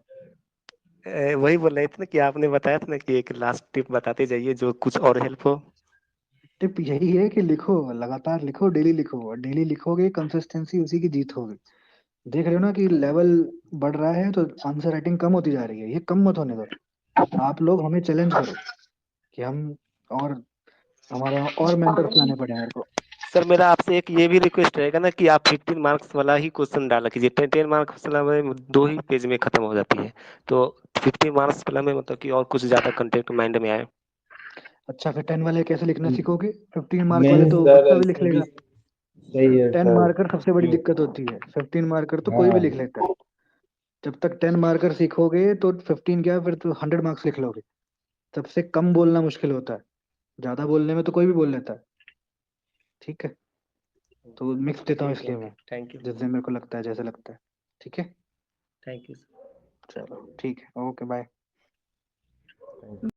वही बोल रहे थे ना कि आपने बताया था ना कि एक लास्ट टिप बताते जाइए जो कुछ और हेल्प हो। टिप यही है कि लिखो, लगातार लिखो, डेली लिखो, और डेली लिखोगे कंसिस्टेंसी उसी की जीत होगी। देख रहे हो ना कि लेवल बढ़ रहा है तो आंसर राइटिंग कम होती जा रही है, ये कम मत होने दो। आप लोग हमें चैलेंज करो कि हम और हमारे और मेंटर्स लाने पड़े मेरे को। सर मेरा आपसे एक ये भी रिक्वेस्ट रहेगा ना कि आप 15 मार्क्स वाला ही क्वेश्चन डाला कीजिए। 10 मार्क्स वाला में 2 ही पेज में खत्म हो जाती है, तो 50 मार्क्स वाला में मतलब कि और कुछ ज्यादा कंटेंट माइंड में आए। अच्छा, फिर 10 वाले कैसे लिखना सीखोगे? 15 मार्क वाले नहीं तो बच्चा सर, भी लिख सभी लेगा। सही है 10 मार्कर सबसे बड़ी सर। दिक्कत होती है, 15 मार्कर तो कोई भी लिख हाँ, लेता है। जब तक 10 मार्कर सीखोगे तो 15 क्या, फिर तो 100 मार्क्स लिख लोगे। सबसे कम बोलना मुश्किल होता है, ज्यादा बोलने में तो कोई भी बोल लेता है। ठीक है, तो मिक्स देता हूँ ठीक है, इसलिए ओके, मैं, थैंक यू, जिस दिन मेरे को लगता है, जैसे लगता है। ठीक है, थैंक यू। चलो ठीक है, ओके बाय। Thank you.